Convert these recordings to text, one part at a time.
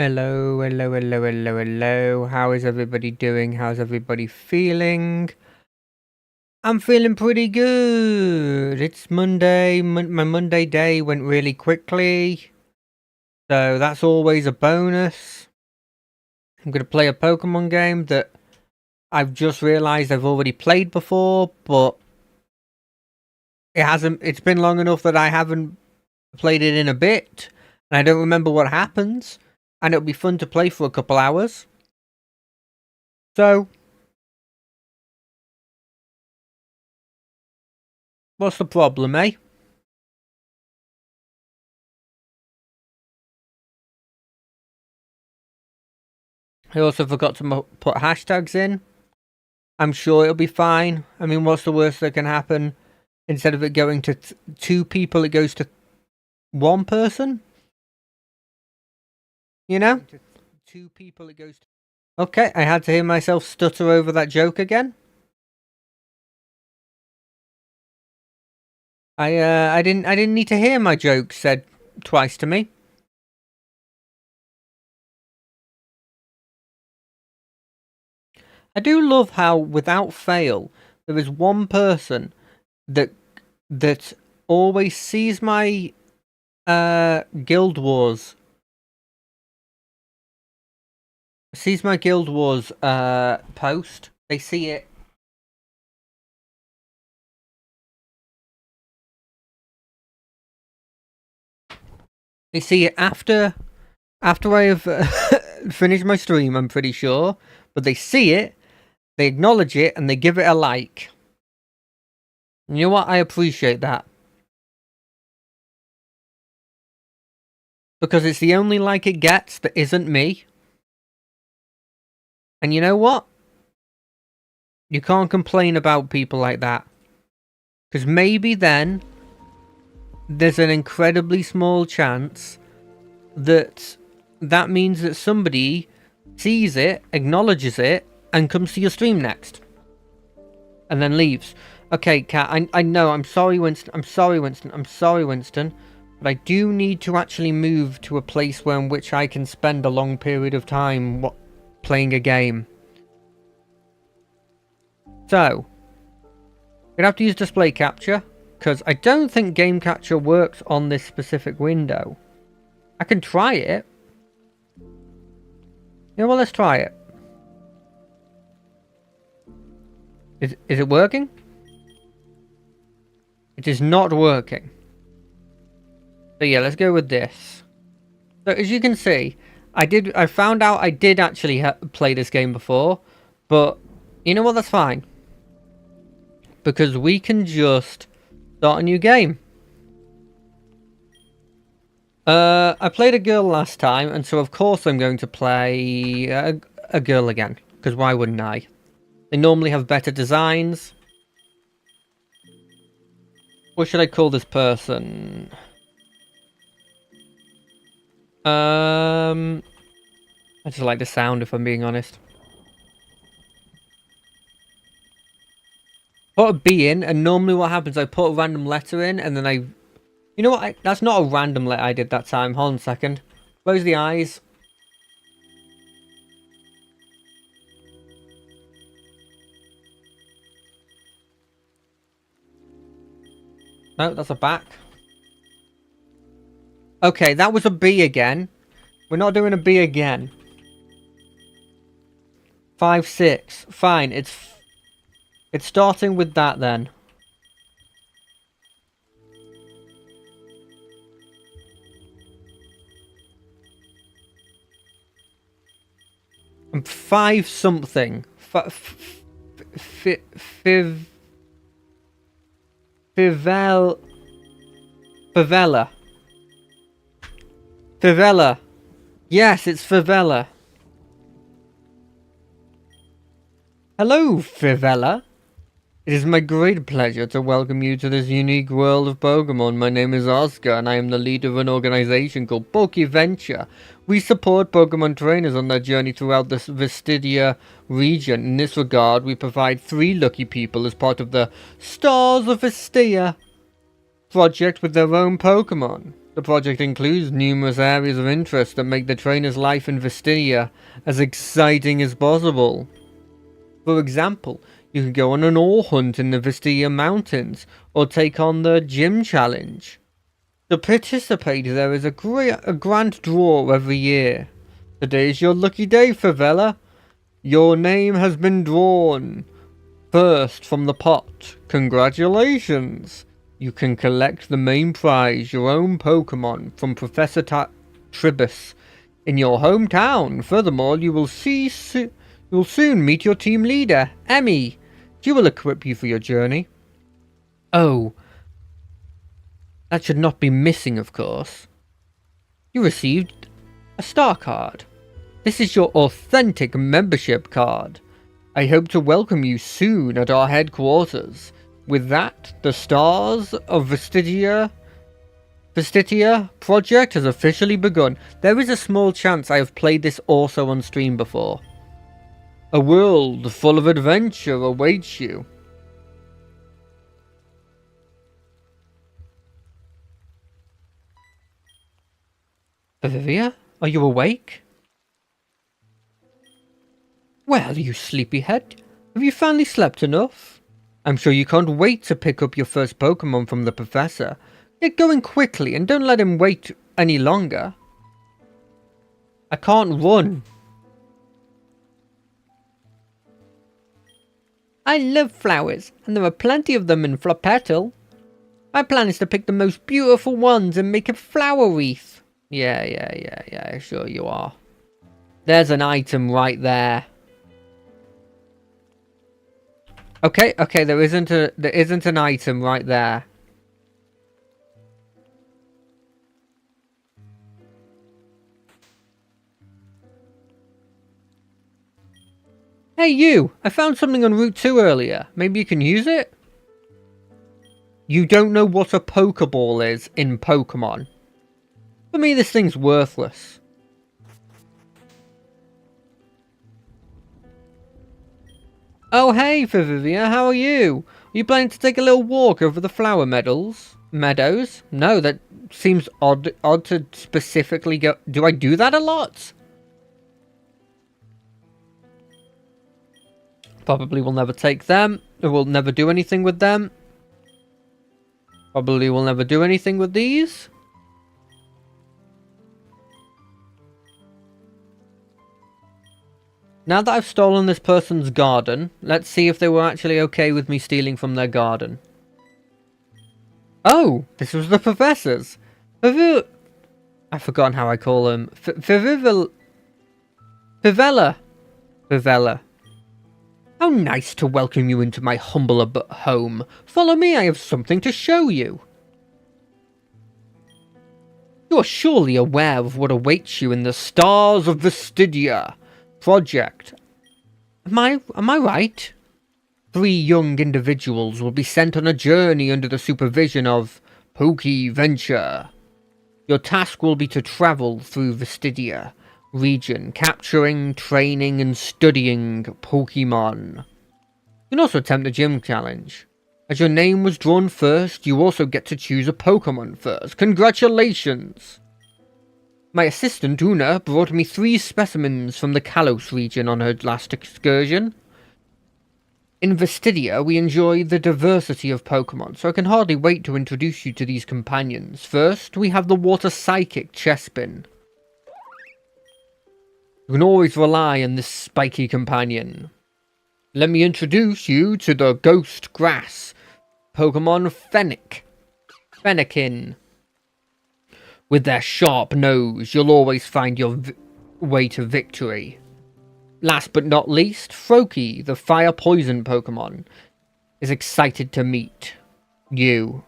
Hello, hello, hello, hello, hello. How is everybody doing? How's everybody feeling? I'm feeling pretty good. It's Monday. My Monday day went really quickly. So that's always a bonus. I'm going to play a Pokemon game that I've just realized I've already played before, but it's been long enough that I haven't played it in a bit, and I don't remember what happens, and it'll be fun to play for a couple hours. So, what's the problem, eh? I also forgot to put hashtags in. I'm sure it'll be fine. I mean, what's the worst that can happen? Instead of it going to two people, it goes to one person? You know? Two people, it goes to... Okay, I had to hear myself stutter over that joke again. I didn't need to hear my joke said twice to me. I do love how, without fail, there is one person that always sees my Guild Wars post. They see it. They see it after I have finished my stream, I'm pretty sure. But they see it, they acknowledge it, and they give it a like. And you know what? I appreciate that. Because it's the only like it gets that isn't me. And you know what? You can't complain about people like that. Because maybe then there's an incredibly small chance that means that somebody sees it, acknowledges it, and comes to your stream next. And then leaves. Okay, Kat, I know, I'm sorry, Winston. But I do need to actually move to a place in which I can spend a long period of time playing a game. So, I'm going to have to use display capture, because I don't think game capture works on this specific window. I can try it. You know what, let's try it. Is it working? It is not working. So yeah, let's go with this. So as you can see, I found out I did actually play this game before, but you know what, that's fine. Because we can just start a new game. I played a girl last time, and so of course I'm going to play a girl again. Because why wouldn't I? They normally have better designs. What should I call this person? I just like the sound, if I'm being honest. Put a B in, and normally what happens, I put a random letter in, and then I... You know what? That's not a random letter I did that time. Hold on a second. Close the eyes. No, that's a back. Okay, that was a B again. We're not doing a B again. 5, 6. Fine, it's starting with that then. And 5 something. Favela. Yes, it's Favela. Hello, Favela. It is my great pleasure to welcome you to this unique world of Pokemon. My name is Oscar, and I am the leader of an organization called PokeVenture. We support Pokemon trainers on their journey throughout the Vestidia region. In this regard, we provide 3 lucky people as part of the Stars of Vestia project with their own Pokemon. The project includes numerous areas of interest that make the trainer's life in Vestidia as exciting as possible. For example, you can go on an ore hunt in the Vestidia Mountains, or take on the Gym Challenge. To participate, there is a grand draw every year. Today is your lucky day, Favela. Your name has been drawn first from the pot. Congratulations! You can collect the main prize, your own Pokemon, from Professor Tribus in your hometown. Furthermore, you will soon meet your team leader, Emmy. She will equip you for your journey. Oh, that should not be missing, of course. You received a star card. This is your authentic membership card. I hope to welcome you soon at our headquarters. With that, the Stars of Vestidia project has officially begun. There is a small chance I have played this also on stream before. A world full of adventure awaits you. Vivia, are you awake? Well, you sleepyhead, have you finally slept enough? I'm sure you can't wait to pick up your first Pokemon from the Professor. Get going quickly and don't let him wait any longer. I can't run. I love flowers, and there are plenty of them in Flopetal. My plan is to pick the most beautiful ones and make a flower wreath. Yeah, sure you are. There's an item right there. Okay, there isn't an item right there. Hey you! I found something on Route 2 earlier. Maybe you can use it? You don't know what a Pokeball is in Pokemon. For me, this thing's worthless. Oh hey, Vivia, how are you? Are you planning to take a little walk over the flower meadows? No, that seems odd to specifically go... Do I do that a lot? Probably will never take them. We'll never do anything with them. Probably will never do anything with these. Now that I've stolen this person's garden, let's see if they were actually okay with me stealing from their garden. Oh, this was the Professor's. I've forgotten how I call him. Fivella. How nice to welcome you into my humble home. Follow me, I have something to show you. You are surely aware of what awaits you in the Stars of Vestidia project. Am I right? 3 young individuals will be sent on a journey under the supervision of Pokeventure. Your task will be to travel through Vestidia region, capturing, training, and studying Pokemon. You can also attempt the gym challenge. As your name was drawn first, you also get to choose a Pokemon first. Congratulations! My assistant, Una, brought me 3 specimens from the Kalos region on her last excursion. In Vestidia, we enjoy the diversity of Pokemon, so I can hardly wait to introduce you to these companions. First, we have the Water Psychic Chespin. You can always rely on this spiky companion. Let me introduce you to the Ghost Grass Pokemon Fennekin. With their sharp nose, you'll always find your way to victory. Last but not least, Froakie, the fire poison Pokemon, is excited to meet you.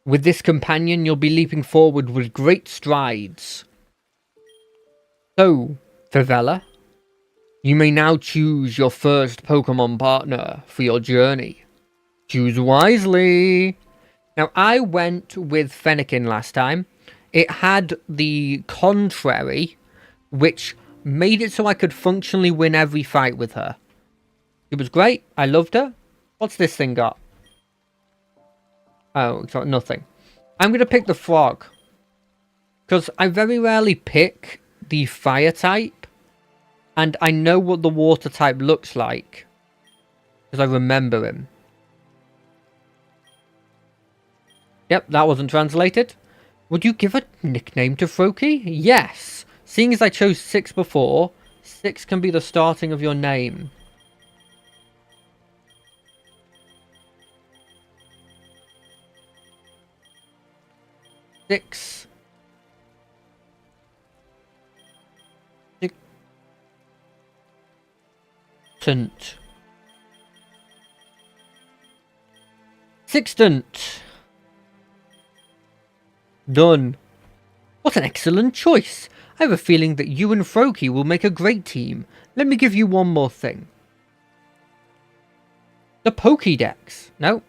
With this companion, you'll be leaping forward with great strides. So, Favela, you may now choose your first Pokemon partner for your journey. Choose wisely! Now, I went with Fennekin last time. It had the contrary, which made it so I could functionally win every fight with her. It was great. I loved her. What's this thing got? Oh, it's got nothing. I'm going to pick the frog. Because I very rarely pick the fire type. And I know what the water type looks like. Because I remember him. Yep, that wasn't translated. Would you give a nickname to Froakie? Yes. Seeing as I chose 6 before, 6 can be the starting of your name. Six. Sextant. Sextant. Done. What an excellent choice. I have a feeling that you and Froakie will make a great team. Let me give you one more thing. The Pokédex. No.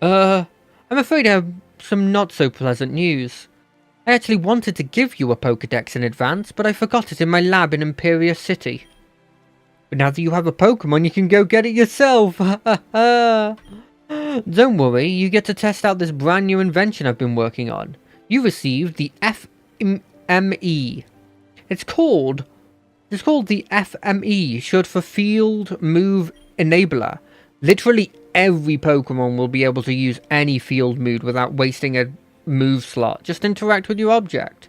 I'm afraid I have some not so pleasant news. I actually wanted to give you a Pokédex in advance, but I forgot it in my lab in Imperia City. But now that you have a Pokemon, you can go get it yourself. Don't worry, you get to test out this brand new invention I've been working on. You received the FME. It's called the FME, short for Field Move Enabler. Literally every Pokemon will be able to use any field move without wasting a move slot. Just interact with your object.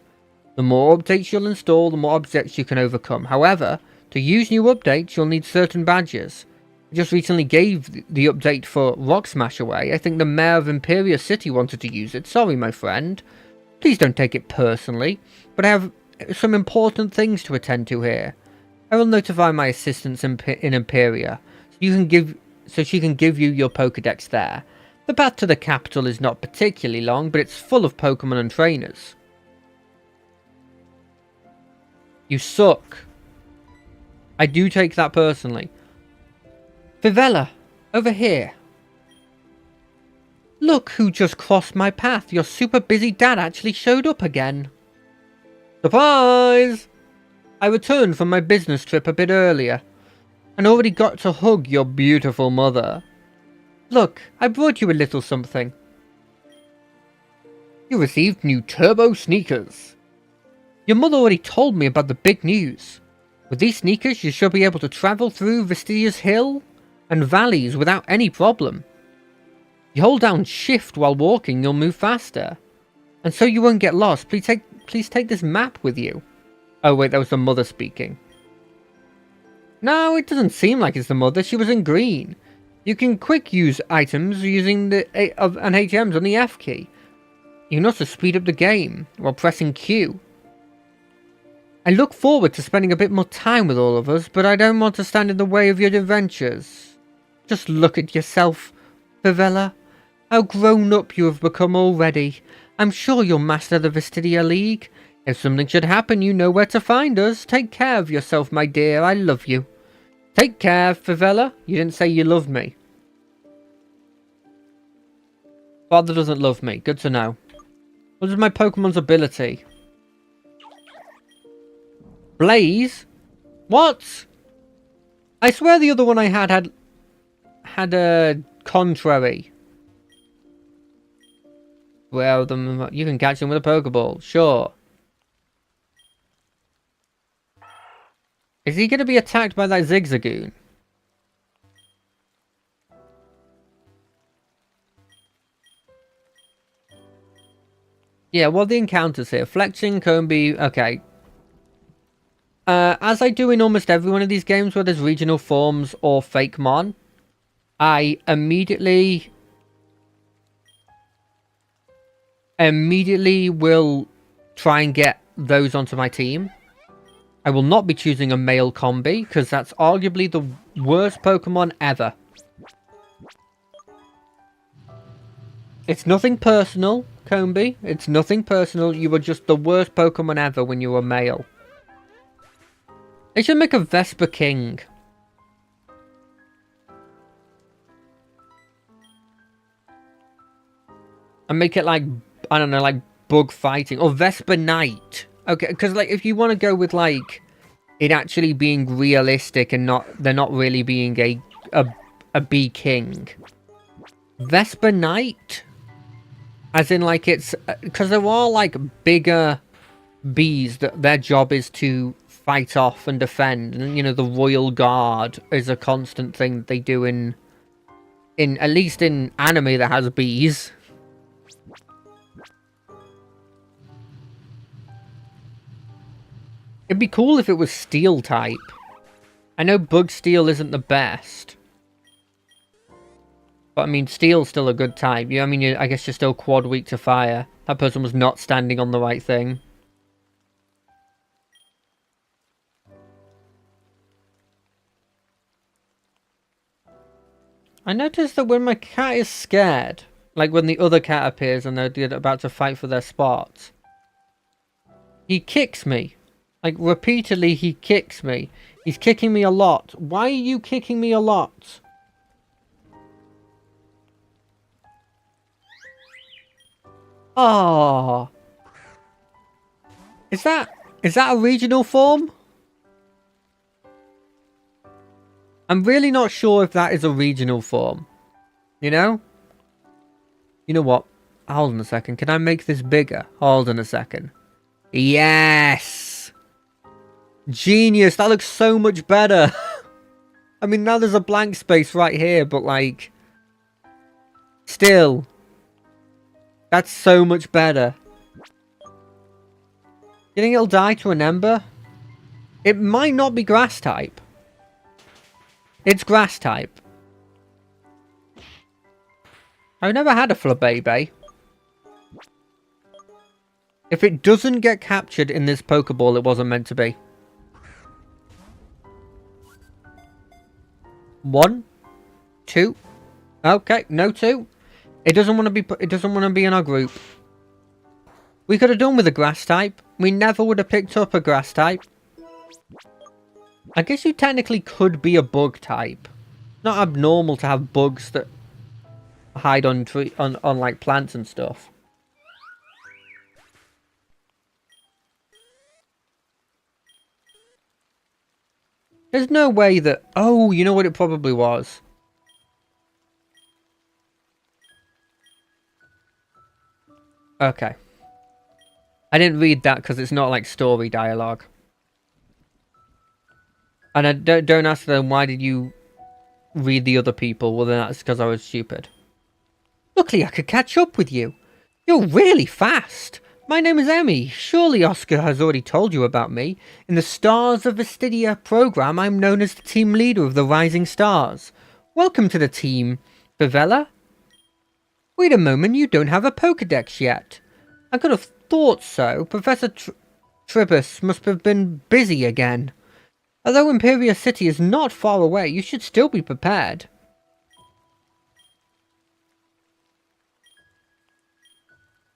The more updates you'll install, the more objects you can overcome. However, to use new updates, you'll need certain badges. I just recently gave the update for Rock Smash away. I think the mayor of Imperia City wanted to use it. Sorry, my friend. Please don't take it personally, but I have some important things to attend to here. I will notify my assistants in Imperia, so she can give you your Pokédex there. The path to the capital is not particularly long, but it's full of Pokemon and trainers. You suck. I do take that personally. Vivella, over here. Look who just crossed my path. Your super busy dad actually showed up again. Surprise! I returned from my business trip a bit earlier, and already got to hug your beautiful mother. Look, I brought you a little something. You received new turbo sneakers. Your mother already told me about the big news. With these sneakers, you should be able to travel through Vestidia's Hill and valleys without any problem. You hold down shift while walking, you'll move faster. And so you won't get lost, please take this map with you. Oh wait, that was the mother speaking. No, it doesn't seem like it's the mother, she was in green. You can quick use items using the and HMs on the F key. You can also speed up the game while pressing Q. I look forward to spending a bit more time with all of us, but I don't want to stand in the way of your adventures. Just look at yourself, Vivella. How grown up you have become already. I'm sure you'll master the Vestidia League. If something should happen, you know where to find us. Take care of yourself, my dear. I love you. Take care, Vivella. You didn't say you loved me. Father doesn't love me. Good to know. What is my Pokemon's ability? Blaze? What? I swear the other one I had a contrary. Well, you can catch him with a Pokeball. Sure. Is he going to be attacked by that Zigzagoon? Yeah, what are the encounters here? Fletching, Combee, okay. As I do in almost every one of these games where there's regional forms or fake mon, I immediately will try and get those onto my team. I will not be choosing a male Combee, because that's arguably the worst Pokemon ever. It's nothing personal, Combee. It's nothing personal. You were just the worst Pokemon ever when you were male. They should make a Vesper King. And make it like, I don't know, like bug fighting. Or Vesper Knight. Okay, because like if you want to go with like it actually being realistic and they're not really being a bee king. Vesper Knight? As in, like, it's... Because there are, like, bigger bees that their job is to fight off and defend. And, you know, the Royal Guard is a constant thing that they do in at least in anime that has bees. It'd be cool if it was steel type. I know bug steel isn't the best. But I mean, steel's still a good type. I mean, I guess you're still quad weak to fire. That person was not standing on the right thing. I noticed that when my cat is scared, like when the other cat appears and they're about to fight for their spots, he kicks me. Like, repeatedly he kicks me. He's kicking me a lot. Why are you kicking me a lot? Oh. Is that a regional form? I'm really not sure if that is a regional form. You know? You know what? Hold on a second. Can I make this bigger? Hold on a second. Yes! Genius! That looks so much better! I mean, now there's a blank space right here, but like... Still. That's so much better. You think it'll die to an ember? It might not be grass type. It's grass type. I've never had a Flabébé. If it doesn't get captured in this Pokeball, it wasn't meant to be. 1, 2. Okay, no 2. It doesn't want to be. It doesn't want to be in our group. We could have done with a grass type. We never would have picked up a grass type. I guess you technically could be a bug type. Not abnormal to have bugs that hide on like plants and stuff. There's no way that... Oh, you know what it probably was? Okay. I didn't read that because it's not like story dialogue. And I don't ask them, why did you read the other people? Well, then that's because I was stupid. Luckily, I could catch up with you. You're really fast. My name is Emmy. Surely Oscar has already told you about me. In the Stars of Vestidia program, I'm known as the team leader of the Rising Stars. Welcome to the team, Vivella. Wait a moment, you don't have a Pokedex yet. I could have thought so. Professor Tribus must have been busy again. Although Imperial City is not far away, you should still be prepared.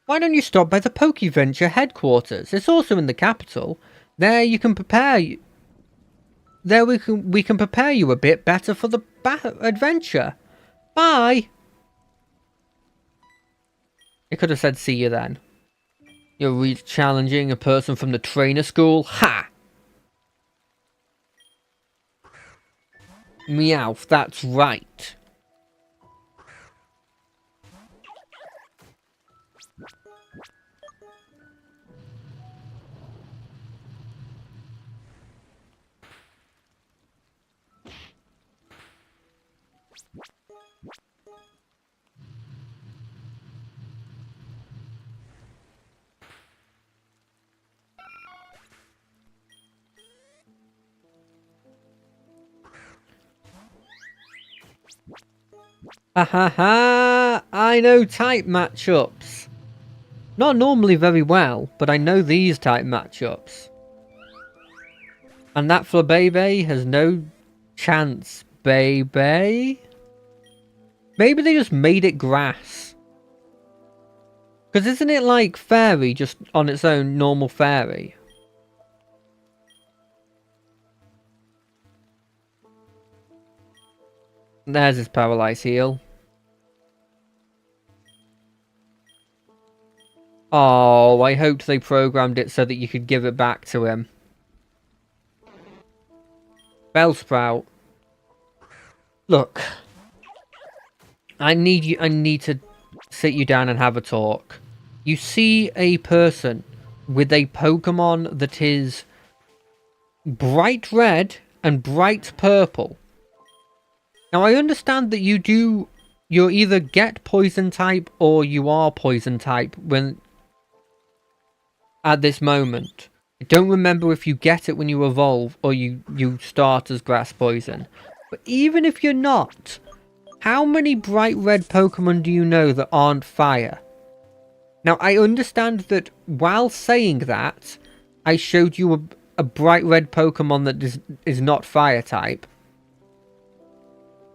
Why don't you stop by the PokeVenture headquarters? It's also in the capital. There you can prepare. There we can prepare you a bit better for the adventure. Bye. It could have said see you then. You're really challenging a person from the trainer school? Ha! Meowth, that's right. Ha ha ha! I know type matchups. Not normally very well, but I know these type matchups. And that Flabébé has no chance, baby. Maybe they just made it grass. Because isn't it like fairy, just on its own normal fairy? There's his Paralyze Heal. Oh, I hoped they programmed it so that you could give it back to him. Bellsprout. Look. I need to sit you down and have a talk. You see a person with a Pokemon that is bright red and bright purple. Now, I understand that you either get poison type or you are poison type when at this moment. I don't remember if you get it when you evolve or you start as grass poison. But even if you're not, how many bright red Pokemon do you know that aren't fire? Now, I understand that while saying that, I showed you a bright red Pokemon that is not fire type.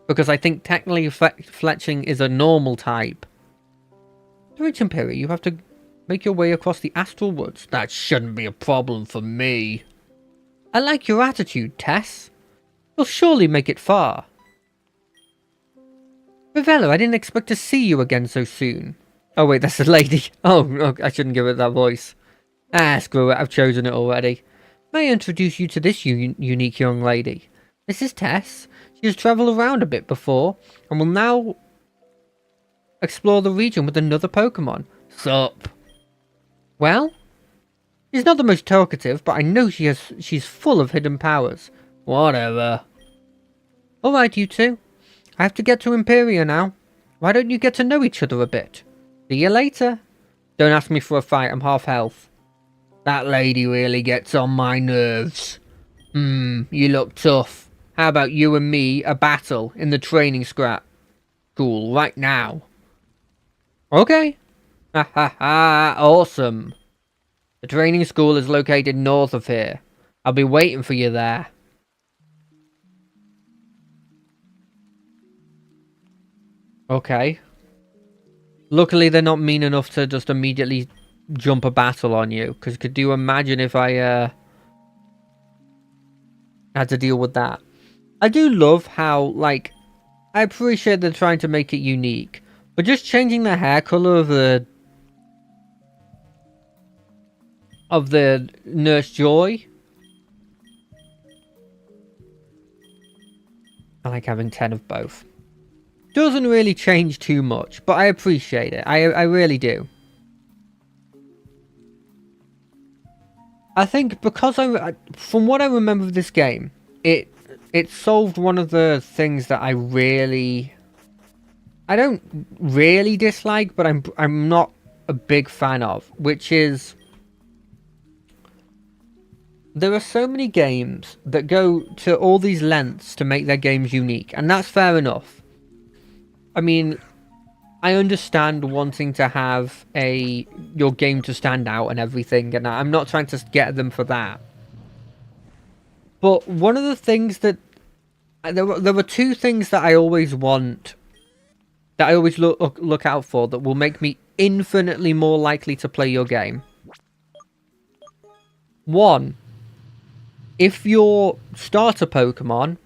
Because I think technically Fletching is a normal type. To reach Imperia, you have to make your way across the Astral Woods. That shouldn't be a problem for me. I like your attitude, Tess. You'll surely make it far. Ravello, I didn't expect to see you again so soon. Oh wait, that's a lady. Oh, I shouldn't give it that voice. Ah, screw it, I've chosen it already. May I introduce you to this unique young lady? This is Tess. She has travelled around a bit before, and will now explore the region with another Pokemon. Sup? Well, she's not the most talkative, but I know she's full of hidden powers. Whatever. Alright, you two. I have to get to Imperia now. Why don't you get to know each other a bit? See you later. Don't ask me for a fight, I'm half health. That lady really gets on my nerves. You look tough. How about you and me a battle in the training scrap? Cool, right now. Okay. Ha ha ha, awesome. The training school is located north of here. I'll be waiting for you there. Okay. Luckily, they're not mean enough to just immediately jump a battle on you. Because could you imagine if I had to deal with that? I do love how, like, I appreciate they're trying to make it unique. But just changing the hair color of the Nurse Joy. I like having 10 of both. Doesn't really change too much, but I appreciate it. I really do. I think because from what I remember of this game, it solved one of the things that I don't really dislike, but I'm not a big fan of, which is there are so many games that go to all these lengths to make their games unique, and that's fair enough. I mean, I understand wanting to have your game to stand out and everything, and I'm not trying to get them for that. But one of the things that there were two things that I always want, that I always look out for, that will make me infinitely more likely to play your game. One, if your starter Pokemon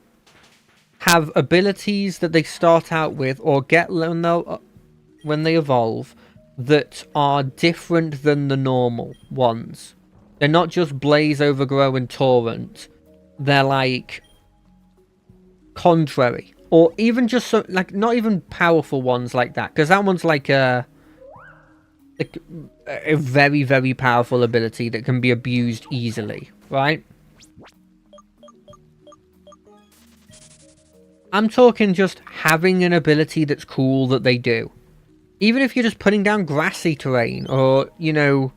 have abilities that they start out with or get when they evolve that are different than the normal ones. They're not just Blaze, Overgrow, and Torrent. They're like contrary, or even just so, like not even powerful ones like that, because that one's like a very, very powerful ability that can be abused easily, right? I'm talking just having an ability that's cool that they do. Even if you're just putting down grassy terrain, or, you know,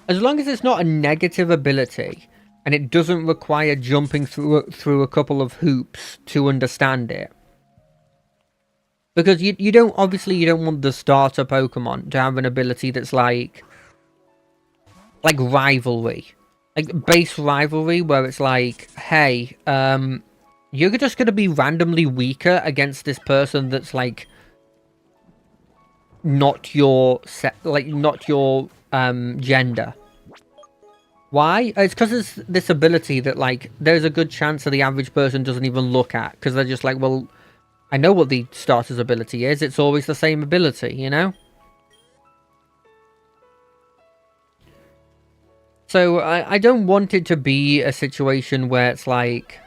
as long as it's not a negative ability and it doesn't require jumping through a couple of hoops to understand it. Because you don't want the starter Pokemon to have an ability that's like rivalry. Like base rivalry, where it's like, hey, you're just going to be randomly weaker against this person that's like not your gender. Why? It's because it's this ability that like there's a good chance that the average person doesn't even look at, because they're just like, well, I know what the starter's ability is. It's always the same ability, you know? So I don't want it to be a situation where it's like,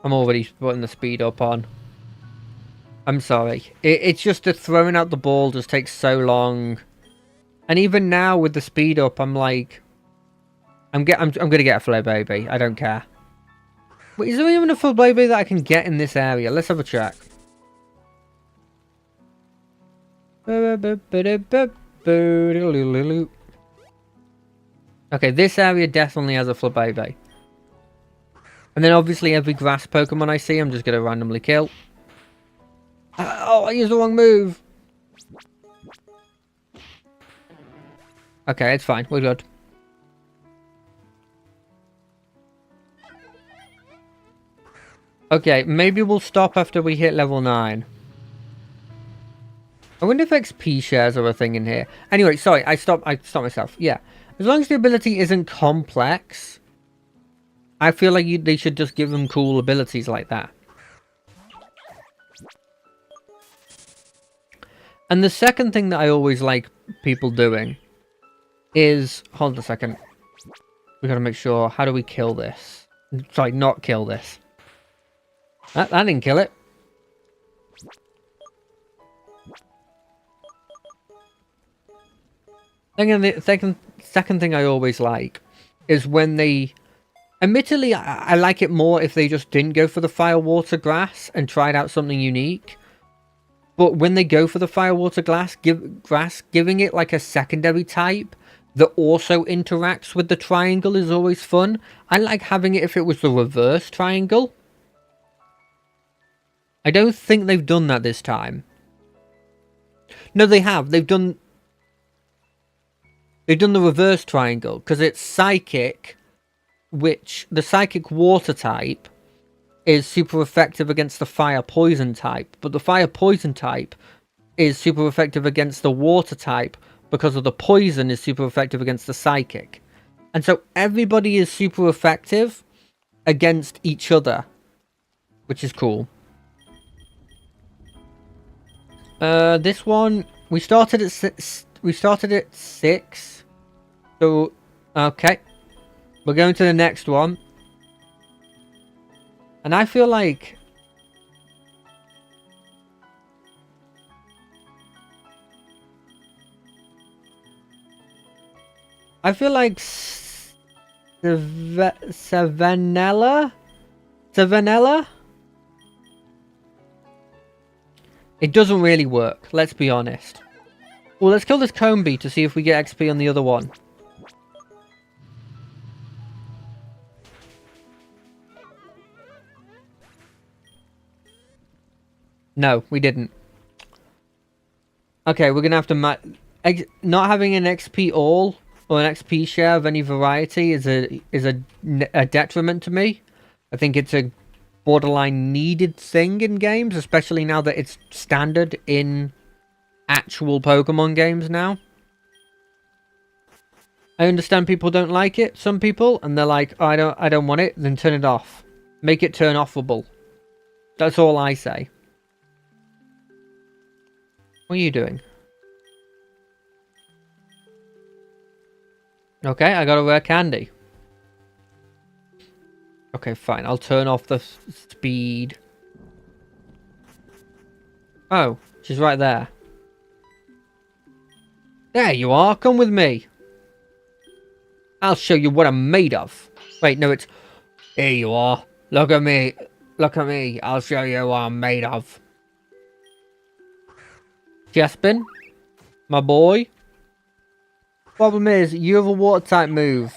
I'm already putting the speed up on. I'm sorry. It's just that throwing out the ball just takes so long. And even now with the speed up, I'm like... I'm gonna get a Flabébé. I don't care. Wait, is there even a Flabébé that I can get in this area? Let's have a check. Okay, this area definitely has a Flabébé. And then obviously every grass Pokemon I see, I'm just going to randomly kill. Oh, I used the wrong move. Okay, it's fine. We're good. Okay, maybe we'll stop after we hit level 9. I wonder if XP shares are a thing in here. Anyway, sorry, I stopped myself. Yeah. As long as the ability isn't complex, I feel like they should just give them cool abilities like that. And the second thing that I always like people doing is... Hold on a second. We gotta make sure... How do we kill this? Sorry, not kill this. That didn't kill it. Second thing I always like is when they... Admittedly, I like it more if they just didn't go for the fire, water, grass and tried out something unique. But when they go for the fire, water, grass, giving it like a secondary type that also interacts with the triangle is always fun. I like having it if it was the reverse triangle. I don't think they've done that this time. No, they have. They've done the reverse triangle because it's psychic, which the psychic water type is super effective against the fire poison type, but the fire poison type is super effective against the water type because of the poison is super effective against the psychic. And so everybody is super effective against each other, which is cool. This one we started at 6. So okay, we're going to the next one. And I feel like... Savanella? It doesn't really work, let's be honest. Well, let's kill this Combee to see if we get XP on the other one. No, we didn't. Okay, we're gonna have to not having an XP all or an XP share of any variety is a detriment to me. I think it's a borderline needed thing in games, especially now that it's standard in actual Pokemon games now. I understand people don't like it, some people, and they're like, oh, I don't want it, then turn it off. Make it turn offable. That's all I say. What are you doing? Okay, I got a rare candy. Okay, fine. I'll turn off the speed. Oh, she's right there. There you are. Come with me. I'll show you what I'm made of. Wait, no, it's... Here you are. Look at me. Look at me. I'll show you what I'm made of. Jaspin, my boy. Problem is, you have a water type move.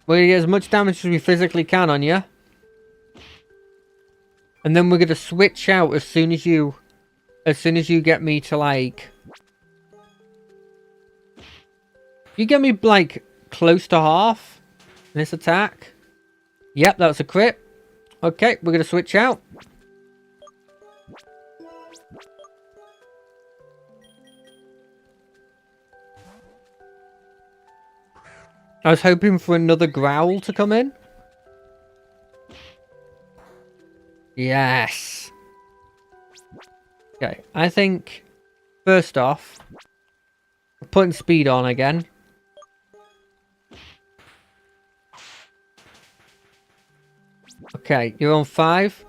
We're gonna get as much damage as we physically can on you. And then we're gonna switch out as soon as you get me to like... You get me like close to half in this attack. Yep, that was a crit. Okay, we're gonna switch out. I was hoping for another growl to come in. Yes. Okay, I think first off, putting speed on again. Okay, you're on 5.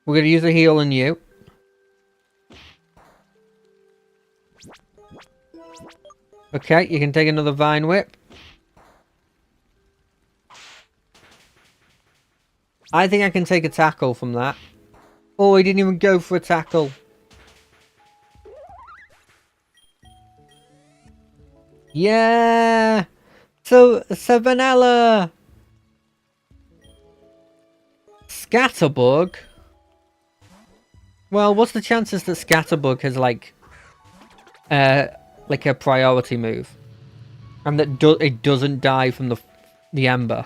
We're going to use a heal on you. Okay, you can take another Vine Whip. I think I can take a tackle from that. Oh, he didn't even go for a tackle. Yeah! So, Savanella! Scatterbug? Well, what's the chances that Scatterbug has, like a priority move? And that it doesn't die from the Ember?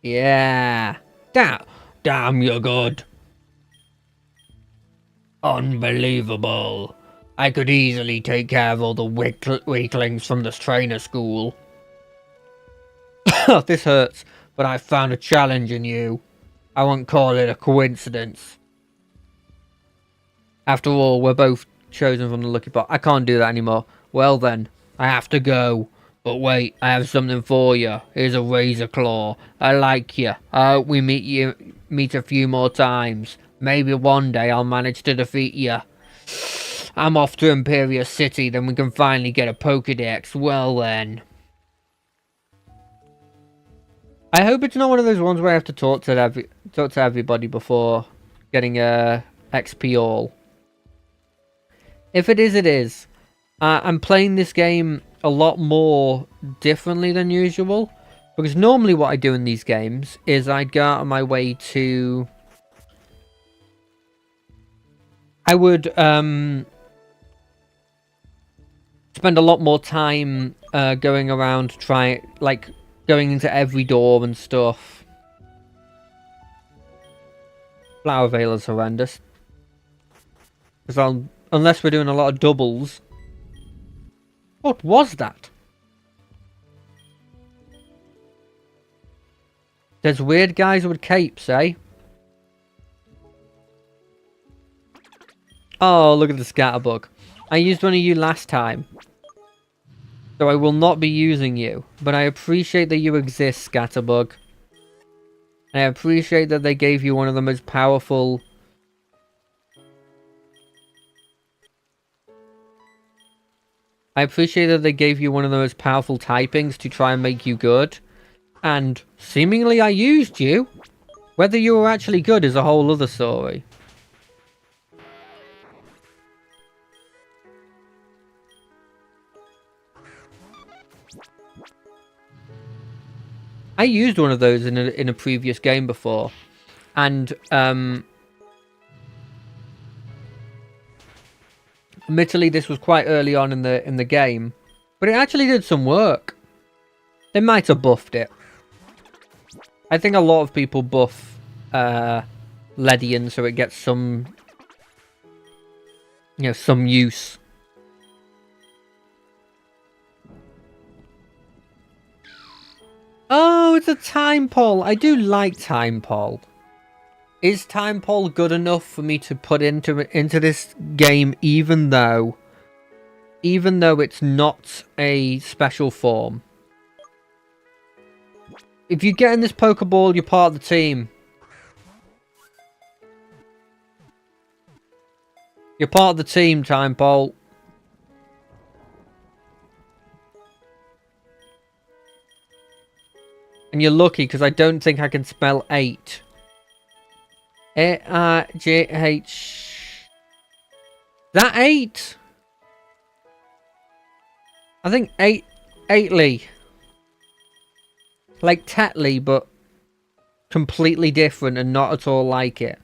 Yeah! Damn, you're good. Unbelievable. I could easily take care of all the weaklings from this trainer school. This hurts, but I found a challenge in you. I won't call it a coincidence. After all, we're both chosen from the lucky pot. I can't do that anymore. Well then, I have to go. But wait, I have something for you. Here's a razor claw. I like you. I hope we meet a few more times. Maybe one day I'll manage to defeat you. I'm off to Imperial City, then we can finally get a Pokédex. Well then. I hope it's not one of those ones where I have to talk to everybody before getting a XP all. If it is, it is. I'm playing this game a lot more differently than usual. Because normally what I do in these games is I'd go out of my way to... I would spend a lot more time going around going into every door and stuff. Flower Veil is horrendous. Because unless we're doing a lot of doubles. What was that? There's weird guys with capes, eh? Oh, look at the Scatterbug. I used one of you last time. So I will not be using you. But I appreciate that you exist, Scatterbug. I appreciate that they gave you one of the most powerful... I appreciate that they gave you one of the most powerful typings to try and make you good. And seemingly I used you. Whether you were actually good is a whole other story. I used one of those in a previous game before. And admittedly this was quite early on in the game. But it actually did some work. They might have buffed it. I think a lot of people buff Ledian so it gets some, some use. Oh, it's a Time Pole. I do like Time Pole. Is Time Pole good enough for me to put into this game, even though it's not a special form? If you get in this Pokeball, you're part of the team. You're part of the team, Time Pole. And you're lucky because I don't think I can spell 8. A-R-J-H. That 8? I think 8ly. Like Tetley, but completely different and not at all like it.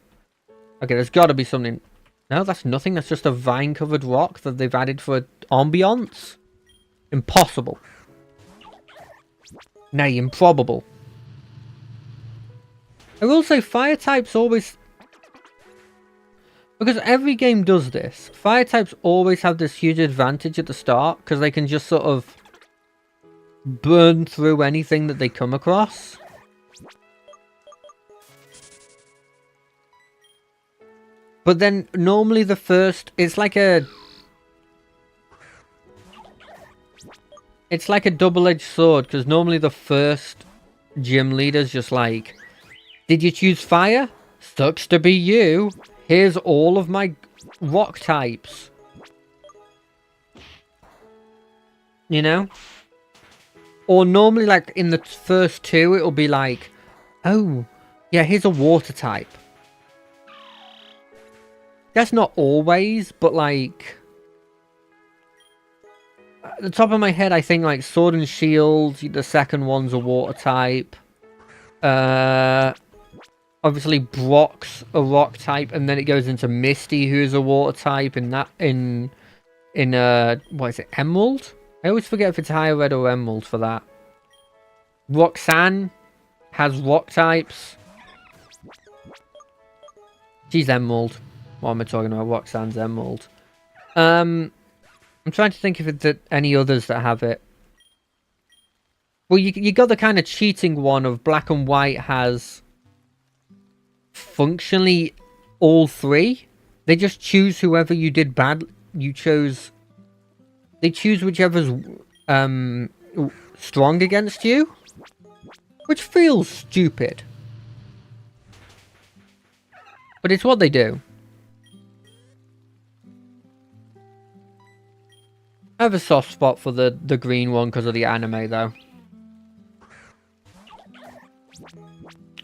Okay, there's got to be something. No, that's nothing. That's just a vine-covered rock that they've added for ambiance. Impossible. Nay, improbable. I will say fire types always... Because every game does this. Fire types always have this huge advantage at the start. Because they can just sort of burn through anything that they come across. But then normally the first... It's like a... It's like a double-edged sword, because normally the first gym leader's just like, did you choose fire? Sucks to be you. Here's all of my rock types. You know? Or normally, like, in the first two, it'll be like, oh, yeah, here's a water type. That's not always, but, like... At the top of my head, I think, like, Sword and Shield, the second one's a water type. Obviously, Brock's a rock type, and then it goes into Misty, who's a water type, in what is it, Emerald? I always forget if it's Higher Red or Emerald for that. Roxanne has rock types. She's Emerald. What am I talking about? Roxanne's Emerald. I'm trying to think if it's any others that have it. Well, you got the kind of cheating one of Black and White has functionally all three. They just choose whoever you did bad. You chose. They choose whichever's strong against you, which feels stupid, but it's what they do. I have a soft spot for the green one because of the anime, though.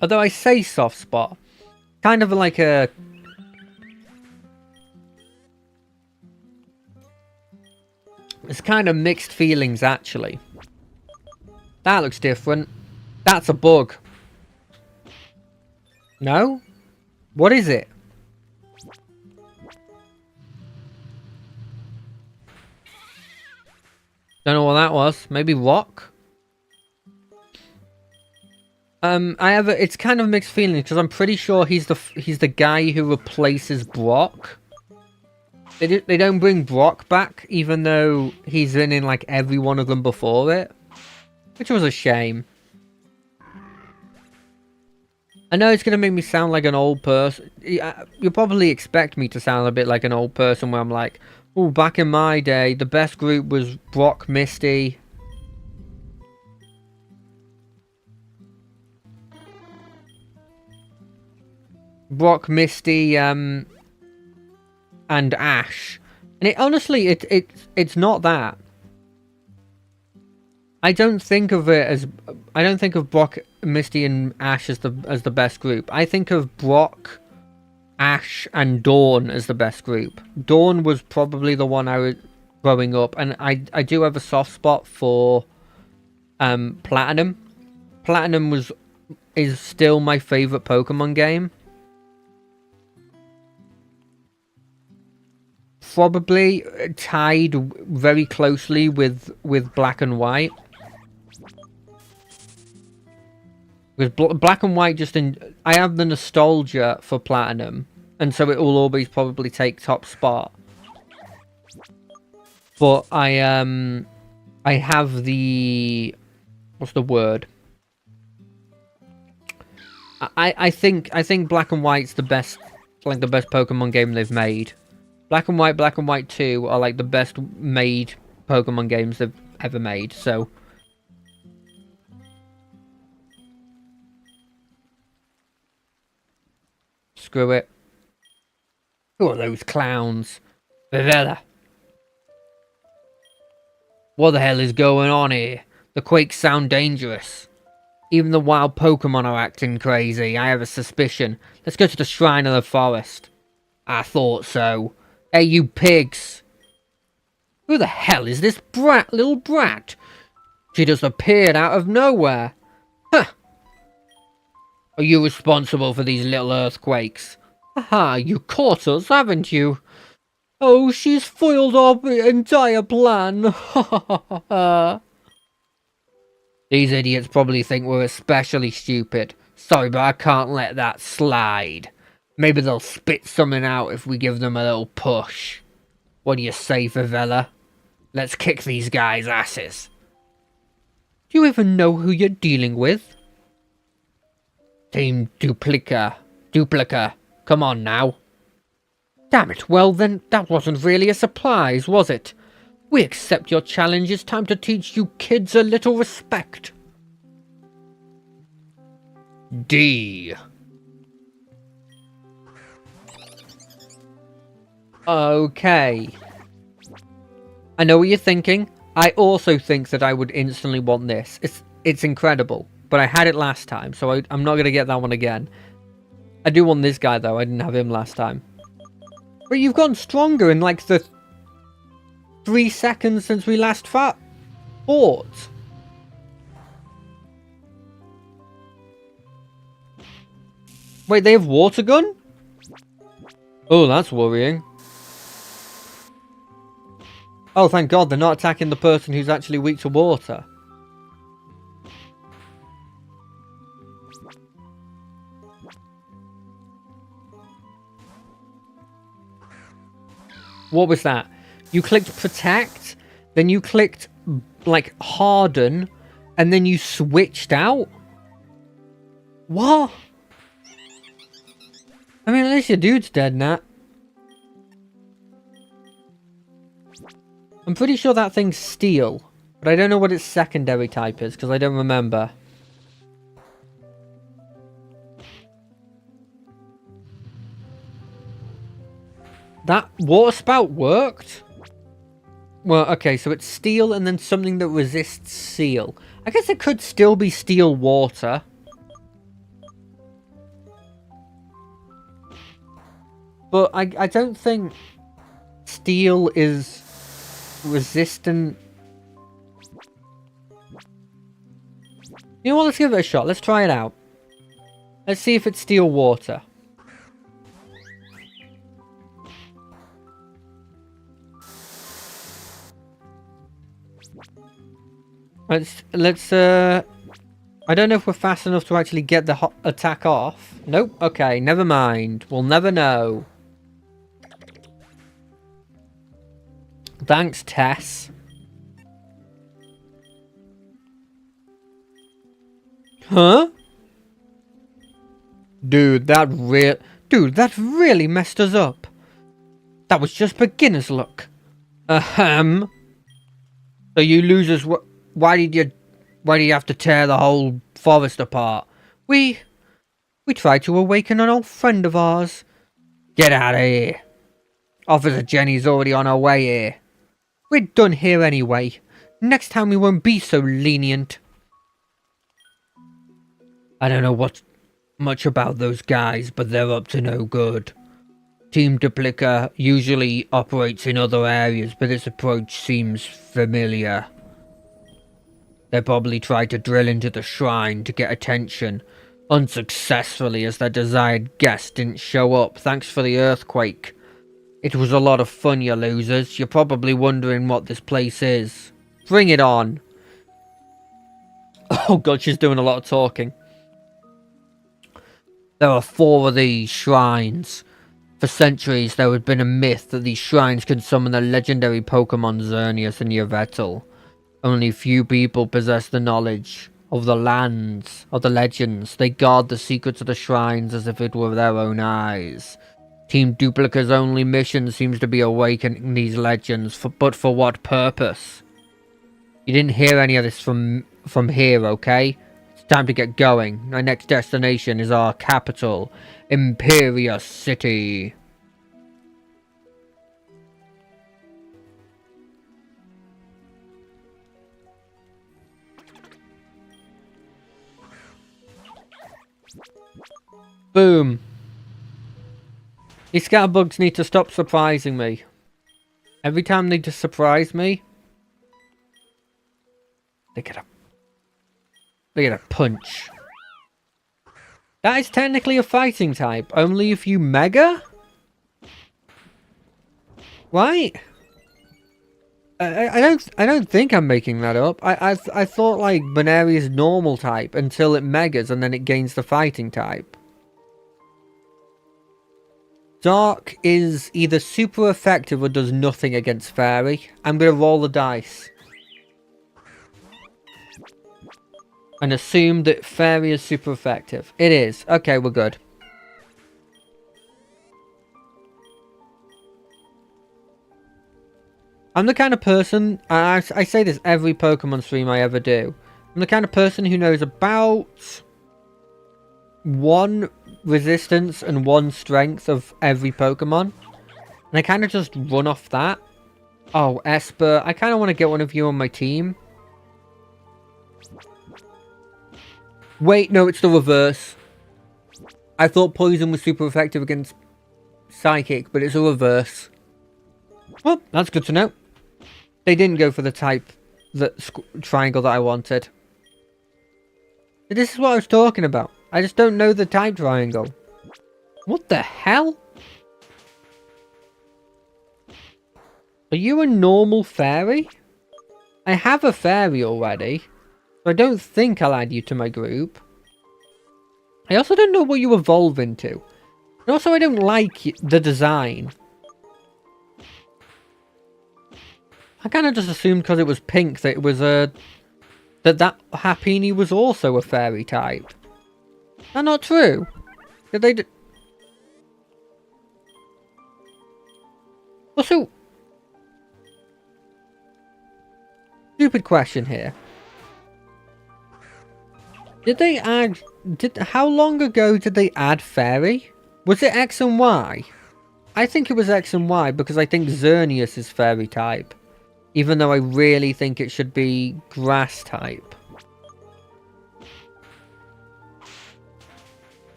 Although I say soft spot, kind of like a... It's kind of mixed feelings, actually. That looks different. That's a bug. No? What is it? Don't know what that was. Maybe rock? it's kind of mixed feelings because I'm pretty sure he's the guy who replaces Brock. They don't bring Brock back, even though he's been in like every one of them before it, which was a shame. I know it's gonna make me sound like an old person. You'll probably expect me to sound a bit like an old person where I'm like, oh, back in my day, the best group was Brock, Misty. Brock, Misty, and Ash. And honestly, it's not that. I don't think of Brock, Misty, and Ash as the best group. I think of Brock, Ash, and Dawn as the best group. Dawn was probably the one I was growing up, and I do have a soft spot for Platinum. Platinum is still my favorite Pokemon game. Probably tied very closely with Black and White. Because Black and White I have the nostalgia for Platinum, and so it will always probably take top spot. But I have the... what's the word? I think Black and White's the best Pokemon game they've made. Black and White 2 are like the best made Pokemon games they've ever made, so... Screw it. Who are those clowns? Vivella. What the hell is going on here? The quakes sound dangerous. Even the wild Pokemon are acting crazy. I have a suspicion. Let's go to the Shrine of the Forest. I thought so. Hey, you pigs! Who the hell is this little brat? She just appeared out of nowhere. Huh. Are you responsible for these little earthquakes? Aha, you caught us, haven't you? Oh, she's foiled our entire plan. These idiots probably think we're especially stupid. Sorry, but I can't let that slide. Maybe they'll spit something out if we give them a little push. What do you say, Vivella? Let's kick these guys' asses. Do you even know who you're dealing with? Team Duplica. Come on now. Damn it, well then, that wasn't really a surprise, was it? We accept your challenge. It's time to teach you kids a little respect. D. Okay. I know what you're thinking. I also think that I would instantly want this. It's incredible. But I had it last time, so I'm not going to get that one again. I do want this guy, though. I didn't have him last time. But you've gotten stronger in, like, the 3 seconds since we last fought. Wait, they have water gun? Oh, that's worrying. Oh, thank God they're not attacking the person who's actually weak to water. What was that? You clicked protect, then you clicked, like, harden, and then you switched out? What? I mean, at least your dude's dead, Nat. I'm pretty sure that thing's steel, but I don't know what its secondary type is, because I don't remember. That water spout worked? Well, okay, so it's steel and then something that resists seal. I guess it could still be steel water. But I don't think steel is resistant. You know what, let's give it a shot. Let's try it out. Let's see if it's steel water. Let's I don't know if we're fast enough to actually get the attack off. Nope. Okay, never mind. We'll never know. Thanks, Tess. Huh? Dude, that really messed us up. That was just beginner's luck. Ahem. So you losers, why did you have to tear the whole forest apart? We tried to awaken an old friend of ours. Get out of here. Officer Jenny's already on her way here. We're done here anyway. Next time we won't be so lenient. I don't know much about those guys, but they're up to no good. Team Duplica usually operates in other areas, but this approach seems familiar. They probably tried to drill into the shrine to get attention, unsuccessfully as their desired guest didn't show up thanks for the earthquake. It was a lot of fun, you losers. You're probably wondering what this place is. Bring it on. Oh god, she's doing a lot of talking. There are 4 of these shrines. For centuries, there had been a myth that these shrines could summon the legendary Pokemon Xerneas and Yveltal. Only few people possess the knowledge of the lands, of the legends. They guard the secrets of the shrines as if it were their own eyes. Team Duplica's only mission seems to be awakening these legends, but for what purpose? You didn't hear any of this from here, okay? It's time to get going. My next destination is our capital, Imperius City. Boom. These scatterbugs need to stop surprising me. Every time they just surprise me, they get a punch. That is technically a fighting type, only if you mega? Right? I don't think I'm making that up. I thought like Baneri is normal type until it megas and then it gains the fighting type. Dark is either super effective or does nothing against Fairy. I'm going to roll the dice. And assume that Fairy is super effective. It is. Okay, we're good. I'm the kind of person, I say this every Pokemon stream I ever do. I'm the kind of person who knows about 1 resistance and 1 strength of every Pokemon. And I kind of just run off that. Oh, Esper, I kind of want to get one of you on my team. Wait, no, it's the reverse. I thought Poison was super effective against Psychic, but it's a reverse. Well, that's good to know. They didn't go for the type, triangle that I wanted. This is what I was talking about. I just don't know the type triangle. What the hell? Are you a normal fairy? I have a fairy already, so I don't think I'll add you to my group. I also don't know what you evolve into. And also I don't like the design. I kind of just assumed because it was pink that it was that Happiny was also a fairy type. Is that not true? Did they Also, stupid question here. Did they add... How long ago did they add fairy? Was it X and Y? I think it was X and Y because I think Xerneas is fairy type. Even though I really think it should be grass type.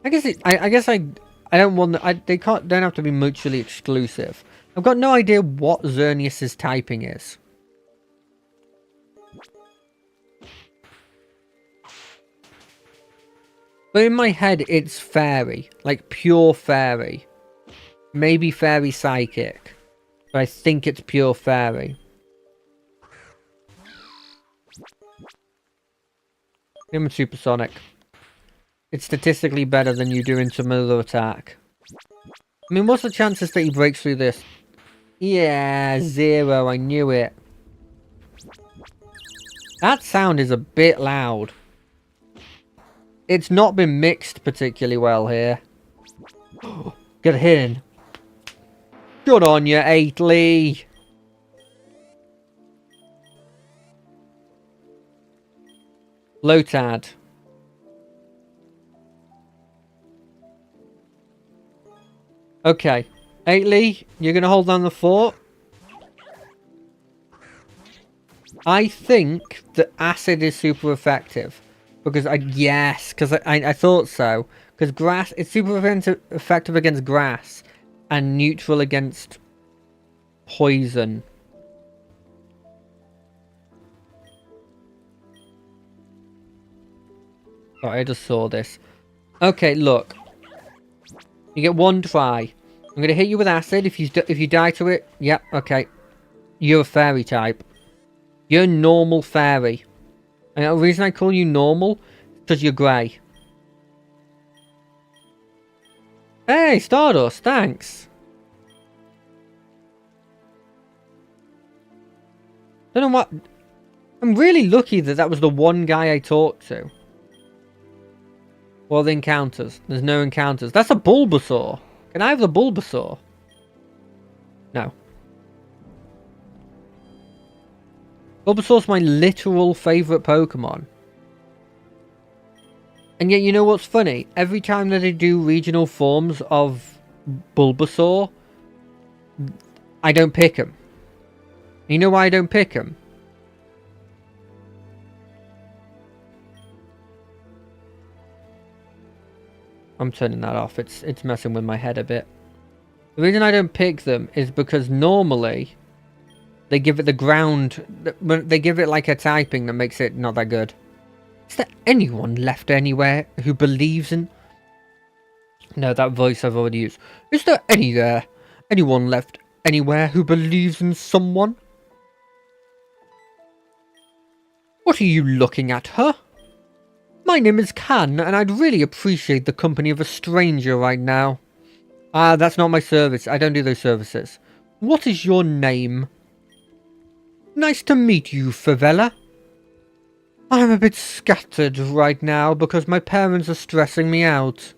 I guess I don't want... they don't have to be mutually exclusive. I've got no idea what Xerneas' typing is. But in my head, it's fairy. Like, pure fairy. Maybe fairy psychic. But I think it's pure fairy. Human supersonic. It's statistically better than you doing some other attack. I mean, what's the chances that he breaks through this? Yeah, 0. I knew it. That sound is a bit loud. It's not been mixed particularly well here. Get a hit in. Good on you, Ately. Lotad. Okay. Ately, you're going to hold down the fort. I think that acid is super effective. Because I thought so. Because grass, it's super effective against grass. And neutral against poison. Oh, I just saw this. Okay, look. You get 1 try. I'm going to hit you with acid. If you die to it, yep, okay. You're a fairy type. You're normal fairy. And the reason I call you normal is because you're grey. Hey, Stardust, thanks. Don't know what... I'm really lucky that that was the one guy I talked to. Well, the encounters. There's no encounters. That's a Bulbasaur. Can I have the Bulbasaur? No. Bulbasaur's my literal favourite Pokemon. And yet, you know what's funny? Every time that I do regional forms of Bulbasaur, I don't pick him. You know why I don't pick him? I'm turning that off. It's messing with my head a bit. The reason I don't pick them is because normally they give it the ground... They give it like a typing that makes it not that good. Is there anyone left anywhere who believes in... No, that voice I've already used. Is there anyone left anywhere who believes in someone? What are you looking at, huh? My name is Kan, and I'd really appreciate the company of a stranger right now. Ah, that's not my service. I don't do those services. What is your name? Nice to meet you, Favela. I'm a bit scattered right now because my parents are stressing me out.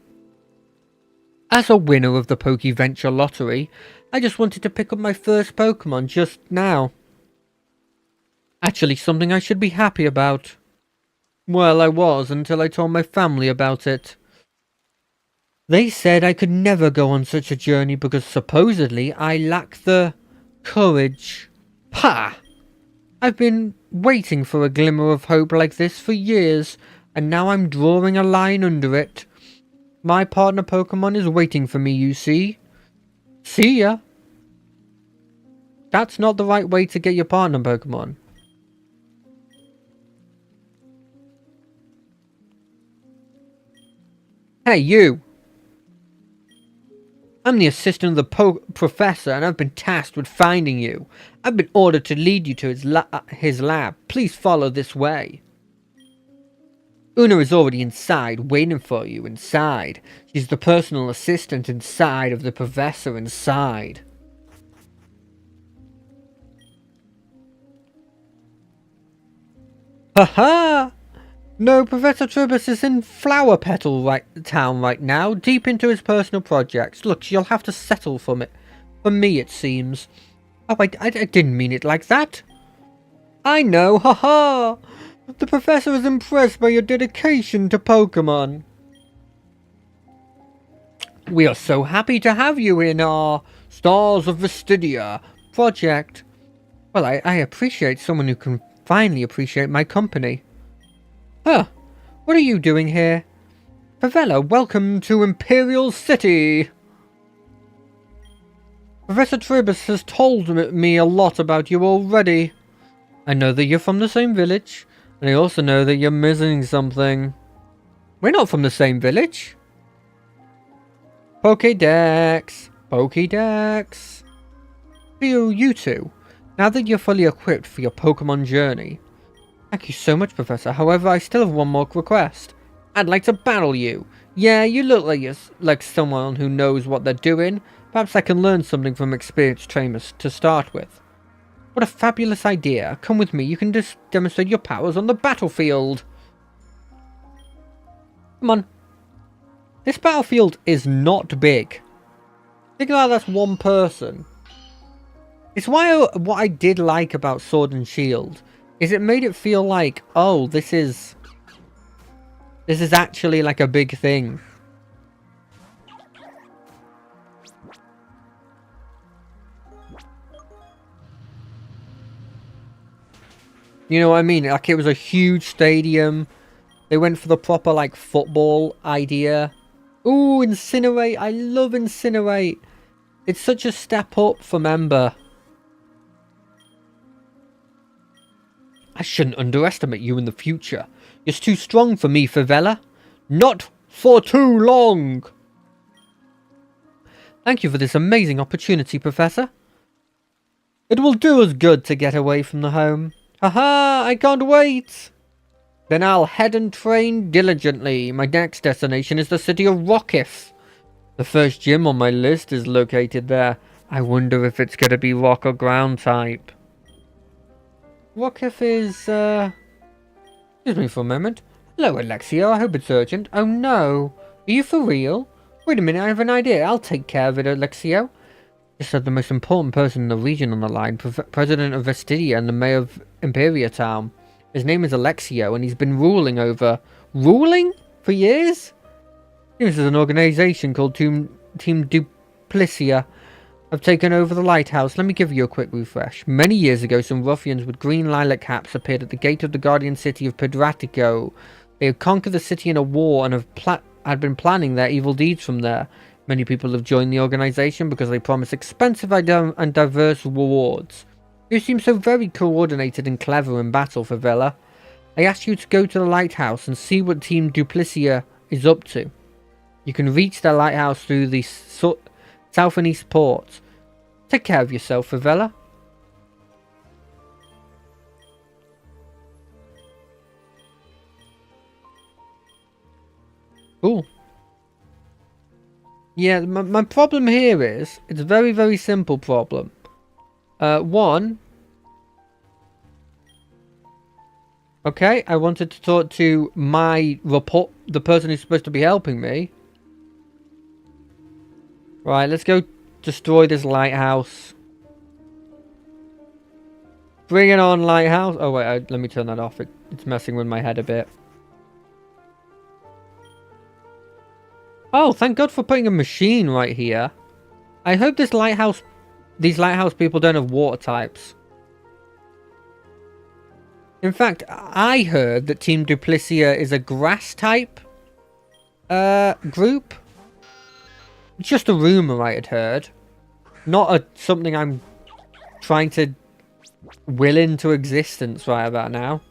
As a winner of the PokeVenture lottery, I just wanted to pick up my first Pokemon just now. Actually, something I should be happy about. Well, I was until I told my family about it. They said I could never go on such a journey because supposedly I lack the courage. Pah! I've been waiting for a glimmer of hope like this for years, and now I'm drawing a line under it. My partner Pokemon is waiting for me, you see. See ya! That's not the right way to get your partner Pokemon. Hey, you! I'm the assistant of the professor, and I've been tasked with finding you. I've been ordered to lead you to his lab. Please follow this way. Una is already inside, waiting for you inside. She's the personal assistant inside of the professor inside. Haha! No, Professor Tribus is in Flower Petal Town right now, deep into his personal projects. Look, you'll have to settle for it. For me, it seems. Oh, I didn't mean it like that. I know, haha! The Professor is impressed by your dedication to Pokemon. We are so happy to have you in our Stars of Vestidia project. Well, I appreciate someone who can finally appreciate my company. Huh, what are you doing here? Favela, welcome to Imperial City! Professor Tribus has told me a lot about you already. I know that you're from the same village, and I also know that you're missing something. We're not from the same village. Pokédex! Pokédex! You two, now that you're fully equipped for your Pokemon journey. Thank you so much, Professor. However, I still have one more request. I'd like to battle you. Yeah, you look like someone who knows what they're doing. Perhaps I can learn something from experienced trainers to start with. What a fabulous idea. Come with me. You can just demonstrate your powers on the battlefield. Come on. This battlefield is not big. Think about that's one person. It's what I did like about Sword and Shield. Is it made it feel like, oh, this is actually like a big thing. You know what I mean? Like it was a huge stadium. They went for the proper like football idea. Ooh, Incinerate. I love Incinerate. It's such a step up from Ember. I shouldn't underestimate you in the future. You're too strong for me, Favela. Not for too long! Thank you for this amazing opportunity, Professor. It will do us good to get away from the home. Haha, I can't wait! Then I'll head and train diligently. My next destination is the city of Rockif. The first gym on my list is located there. I wonder if it's going to be rock or ground type. Rockif is, excuse me for a moment. Hello, Alexio. I hope it's urgent. Oh, no. Are you for real? Wait a minute. I have an idea. I'll take care of it, Alexio. Just had the most important person in the region on the line. President of Vestidia and the mayor of Imperia Town. His name is Alexio, and he's been ruling over... Ruling? For years? This is an organization called Team Duplicia. I've taken over the lighthouse. Let me give you a quick refresh. Many years ago, some ruffians with green lilac caps appeared at the gate of the guardian city of Pedratico. They had conquered the city in a war and had been planning their evil deeds from there. Many people have joined the organization because they promise expensive and diverse rewards. You seem so very coordinated and clever in battle, Favela. I asked you to go to the lighthouse and see what Team Duplicia is up to. You can reach their lighthouse through the south and east ports. Take care of yourself, Favela. Cool. Yeah, my problem here is, it's a very, very simple problem. One. Okay, I wanted to talk to the person who's supposed to be helping me. Right, let's go to destroy this lighthouse. Bring it on, lighthouse. Oh, wait, let me turn that off. It's messing with my head a bit. Oh, thank God for putting a machine right here. I hope these lighthouse people don't have water types. In fact, I heard that Team Duplicia is a grass type group. It's just a rumor I had heard. Not something I'm trying to will into existence right about now.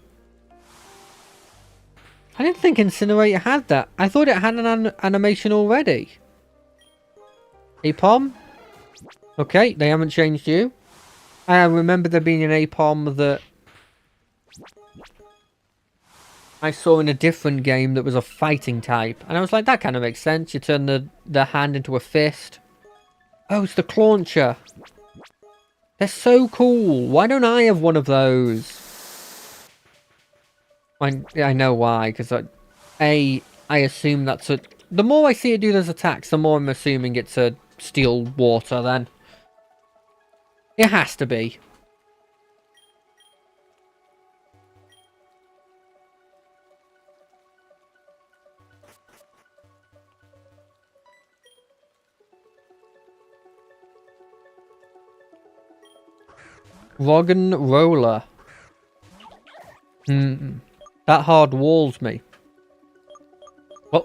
I didn't think Incinerator had that. I thought it had an animation already. Apom? Okay, they haven't changed you. I remember there being an Apom that I saw in a different game that was a fighting type. And I was like, that kind of makes sense. You turn the hand into a fist. Oh, it's the Clauncher. They're so cool. Why don't I have one of those? I know why, because I assume that's a... The more I see it do those attacks, the more I'm assuming it's a steel water then. It has to be. Roggen Roller. That hard walls me. Oh.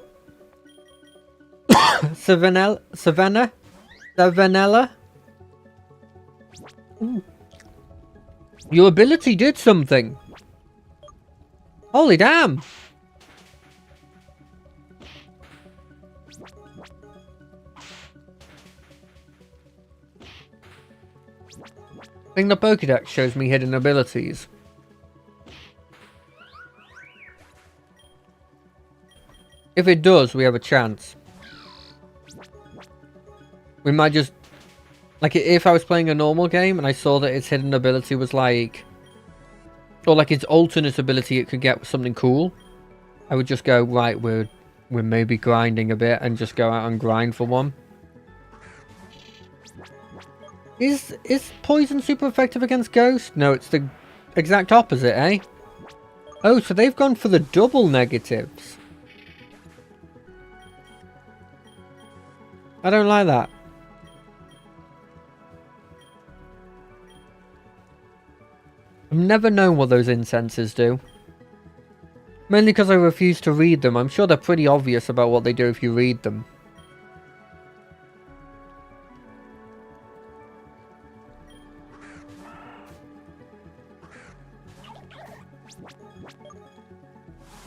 Savannah? Ooh. Your ability did something. Holy damn. I think the Pokédex shows me hidden abilities. If it does, we have a chance. We might just... Like, if I was playing a normal game and I saw that its hidden ability was like... Or like its alternate ability it could get with something cool, I would just go, right, we're maybe grinding a bit and just go out and grind for one. Is poison super effective against Ghost? No, it's the exact opposite, eh? Oh, so they've gone for the double negatives. I don't like that. I've never known what those incenses do. Mainly because I refuse to read them. I'm sure they're pretty obvious about what they do if you read them.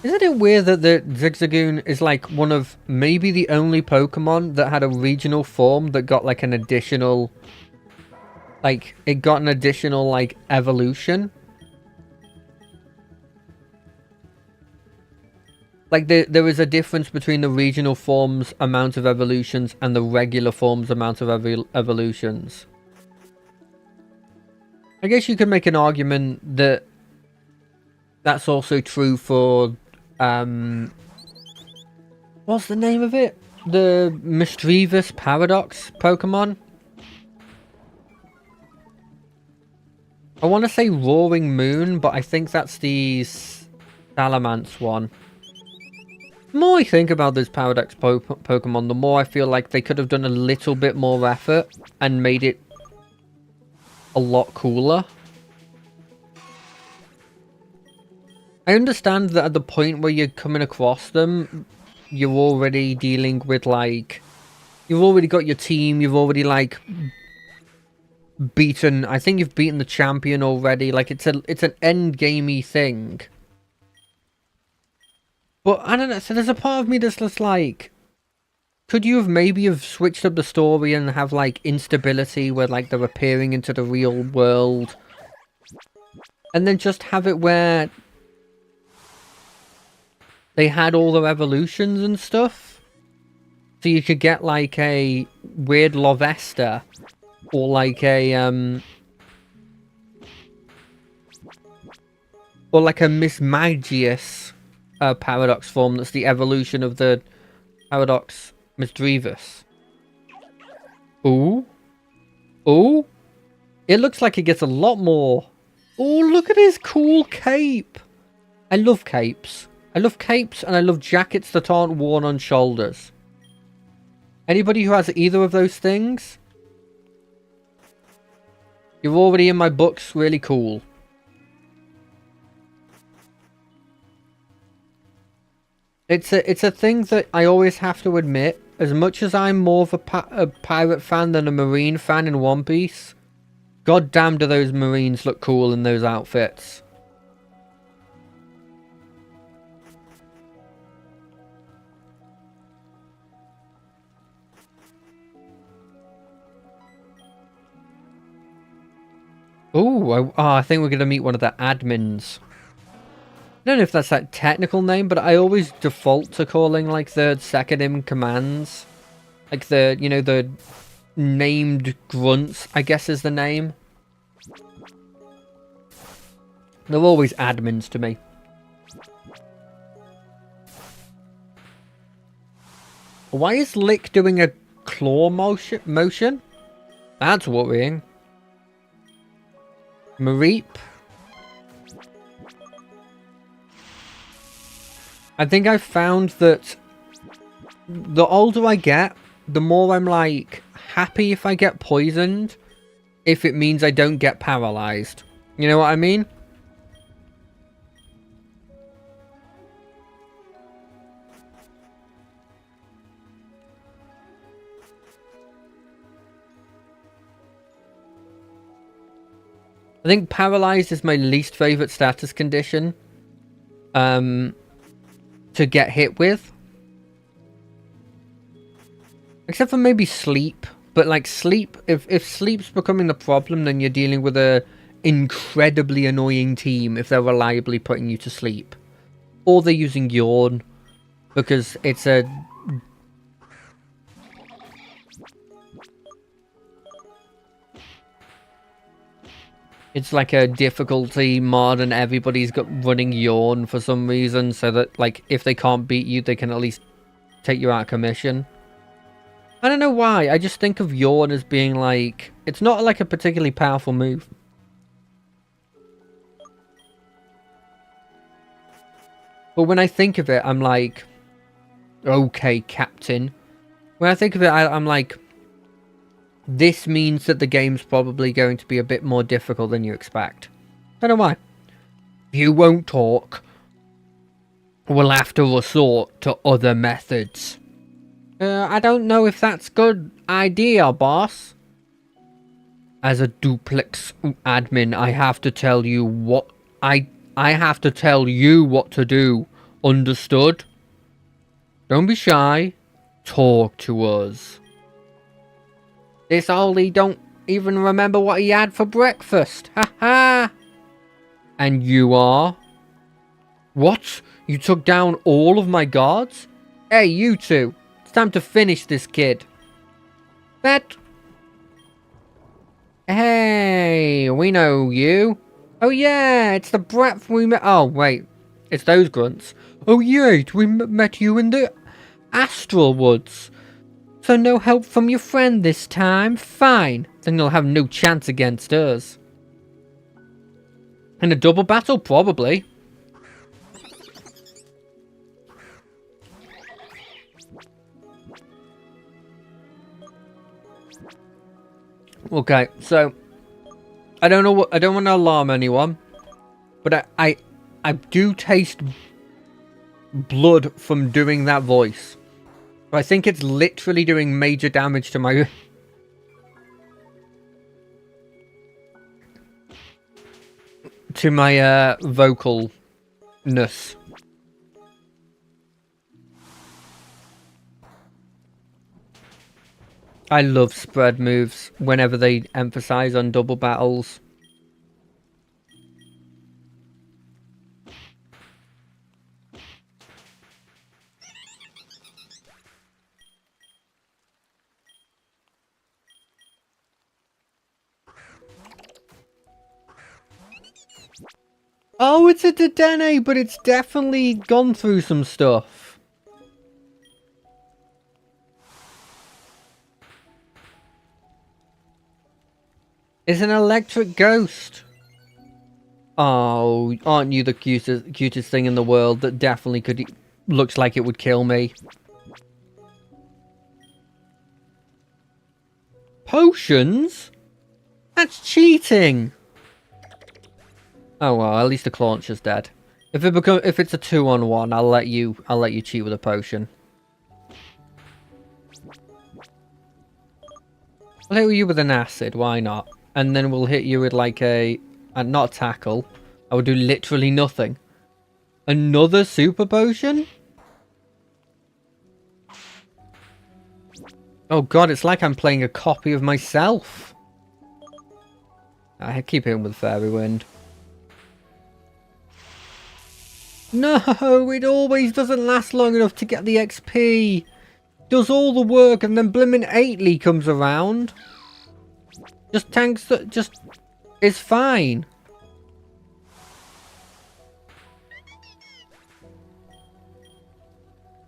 Isn't it weird that the Zigzagoon is like one of maybe the only Pokemon that had a regional form that got like an additional... Like, it got an additional, like, evolution? Like, there is a difference between the regional form's amount of evolutions and the regular form's amount of evolutions. I guess you could make an argument that that's also true for, what's the name of it? The Mischievous Paradox Pokemon? I want to say Roaring Moon, but I think that's the Salamence one. The more I think about this Paradox Pokemon, the more I feel like they could have done a little bit more effort and made it a lot cooler. I understand that at the point where you're coming across them, you're already dealing with, like... You've already got your team, you've already, like... beaten... I think you've beaten the champion already. Like, it's an end-gamey thing. But, I don't know, so there's a part of me that's just like... Could you have maybe switched up the story and have, like, instability where, like, they're appearing into the real world? And then just have it where... they had all their evolutions and stuff? So you could get, like, a weird Lovesta. Or, like, a, or, like, a Mismagius Paradox form that's the evolution of the Paradox Misdreavus. Ooh. Oh, it looks like it gets a lot more. Oh, look at his cool cape. I love capes. I love capes and I love jackets that aren't worn on shoulders. Anybody who has either of those things, you're already in my books really cool. It's a thing that I always have to admit. As much as I'm more of a pirate fan than a marine fan in One Piece, god damn do those marines look cool in those outfits. Oh, I think we're going to meet one of the admins. I don't know if that's that technical name, but I always default to calling, like, the second in commands. Like the, you know, the named grunts, I guess is the name. They're always admins to me. Why is Lick doing a claw motion? That's worrying. Mareep. I think I've found that the older I get, the more I'm like happy if I get poisoned, if it means I don't get paralyzed. You know what I mean? I think paralyzed is my least favorite status condition to get hit with. Except for maybe sleep. But like sleep, if sleep's becoming the problem, then you're dealing with a incredibly annoying team if they're reliably putting you to sleep. Or they're using yawn because it's a... It's like a difficulty mod and everybody's got running yawn for some reason, so that like if they can't beat you, they can at least take you out of commission. I don't know why, I just think of yawn as being like... It's not like a particularly powerful move. But when I think of it, I'm like... Okay, Captain. When I think of it, I'm like... This means that the game's probably going to be a bit more difficult than you expect. I don't know why. If you won't talk, we'll have to resort to other methods. I don't know if that's good idea, boss. As a duplex admin, I have to tell you what I have to tell you what to do. Understood? Don't be shy. Talk to us. This Ollie don't even remember what he had for breakfast. Ha ha! And you are? What? You took down all of my guards? Hey, you two. It's time to finish this kid. Bet. Hey, we know you. Oh yeah, it's the brat we met. Oh, wait. It's those grunts. Oh yeah, we met you in the Astral Woods. So no help from your friend this time? Fine. Then you'll have no chance against us. In a double battle? Probably. Okay, so... I don't know what... I don't want to alarm anyone. But I do taste blood from doing that voice. I think it's literally doing major damage to my... to my, vocalness. I love spread moves whenever they emphasize on double battles. Oh, it's a Dedenne, but it's definitely gone through some stuff. It's an electric ghost. Oh, aren't you the cutest thing in the world that definitely looks like it would kill me. Potions? That's cheating. Oh well, at least the launcher's dead. If it's a 2-on-1, I'll let you cheat with a potion. I'll hit you with an acid, why not? And then we'll hit you with like not a tackle. I will do literally nothing. Another super potion? Oh god, it's like I'm playing a copy of myself. I keep hitting with Fairy Wind. No, it always doesn't last long enough to get the XP. Does all the work and then blimmin' 8ly comes around. Just tanks that it's fine.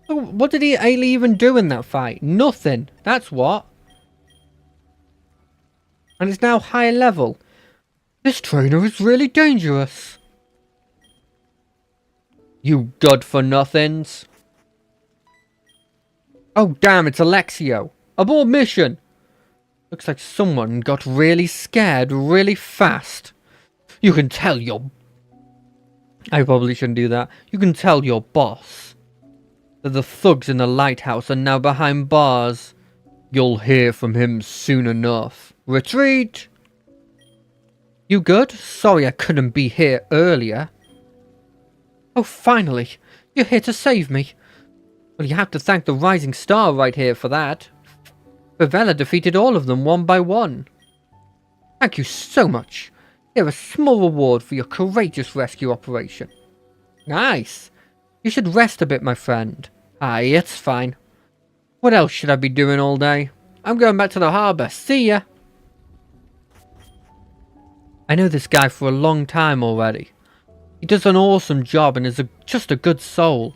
Oh, what did Ailey even do in that fight? Nothing. That's what. And it's now higher level. This trainer is really dangerous. You good-for-nothings. Oh damn, it's Alexio. Abort mission. Looks like someone got really scared really fast. You can tell your... I probably shouldn't do that. You can tell your boss that the thugs in the lighthouse are now behind bars. You'll hear from him soon enough. Retreat! You good? Sorry I couldn't be here earlier. Oh, finally! You're here to save me. Well, you have to thank the Rising Star right here for that. Fivella defeated all of them one by one. Thank you so much. Here, a small reward for your courageous rescue operation. Nice. You should rest a bit, my friend. Aye, it's fine. What else should I be doing all day? I'm going back to the harbour. See ya. I know this guy for a long time already. He does an awesome job and is just a good soul.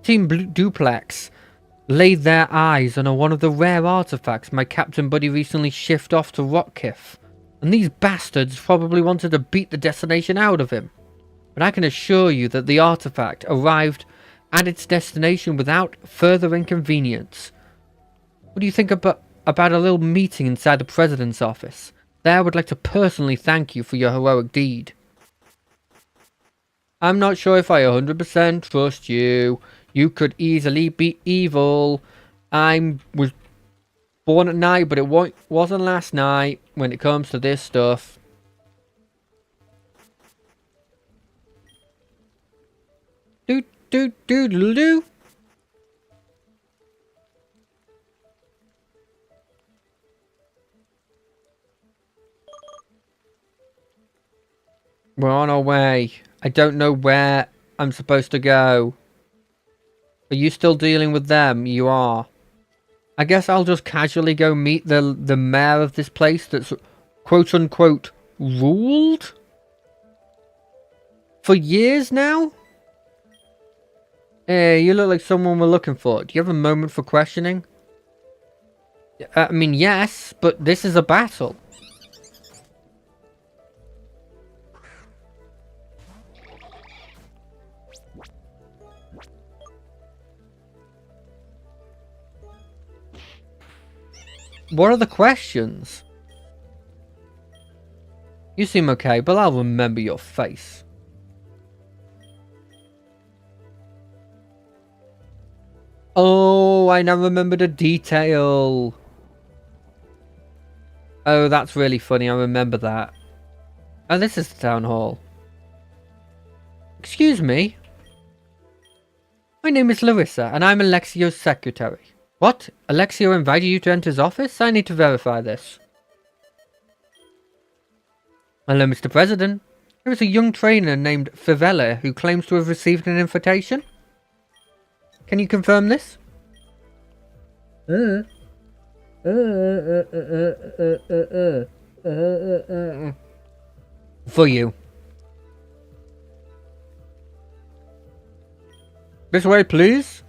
Team Duplex laid their eyes on one of the rare artifacts my captain buddy recently shipped off to Rockcliffe, and these bastards probably wanted to beat the destination out of him. But I can assure you that the artifact arrived at its destination without further inconvenience. What do you think about a little meeting inside the President's office? There I would like to personally thank you for your heroic deed. I'm not sure if I 100% trust you. You could easily be evil. I was born at night, but it wasn't last night when it comes to this stuff. Do. We're on our way. I don't know where I'm supposed to go. Are you still dealing with them? You are. I guess I'll just casually go meet the mayor of this place that's quote-unquote ruled? For years now? Hey, you look like someone we're looking for. Do you have a moment for questioning? I mean, yes, but this is a battle. What are the questions? You seem okay, but I'll remember your face. Oh, I now remember the detail. Oh, that's really funny. I remember that. Oh, this is the town hall. Excuse me. My name is Larissa, and I'm Alexio's secretary. What? Alexio invited you to enter his office? I need to verify this. Hello, Mr. President. There is a young trainer named Fivella who claims to have received an invitation. Can you confirm this? For you. This way, please.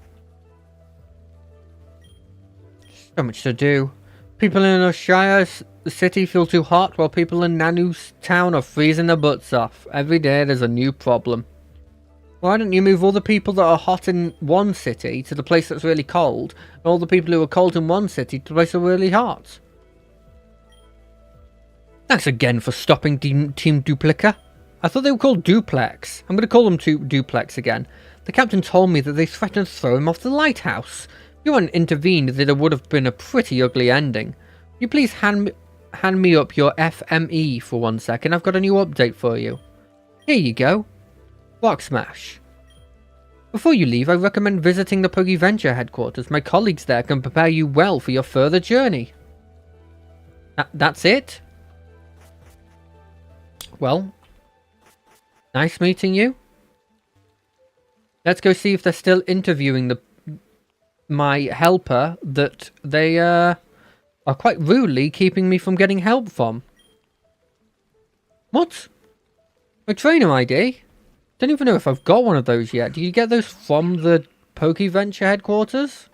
So much to do. People in Oshire the city feel too hot while people in Nanu's town are freezing their butts off. Every day there's a new problem. Why don't you move all the people that are hot in one city to the place that's really cold, and all the people who are cold in one city to the place that's really hot? Thanks again for stopping Team Duplica. I thought they were called Duplex. I'm going to call them Duplex again. The captain told me that they threatened to throw him off the lighthouse. If you hadn't intervened, there would have been a pretty ugly ending. Will you please hand me up your FME for 1 second? I've got a new update for you. Here you go. Rock Smash. Before you leave, I recommend visiting the PokeVenture headquarters. My colleagues there can prepare you well for your further journey. That's it? Well, nice meeting you. Let's go see if they're still interviewing my helper that they are quite rudely keeping me from getting help from. What? My trainer ID? Don't even know if I've got one of those yet. Do you get those from the PokeVenture headquarters?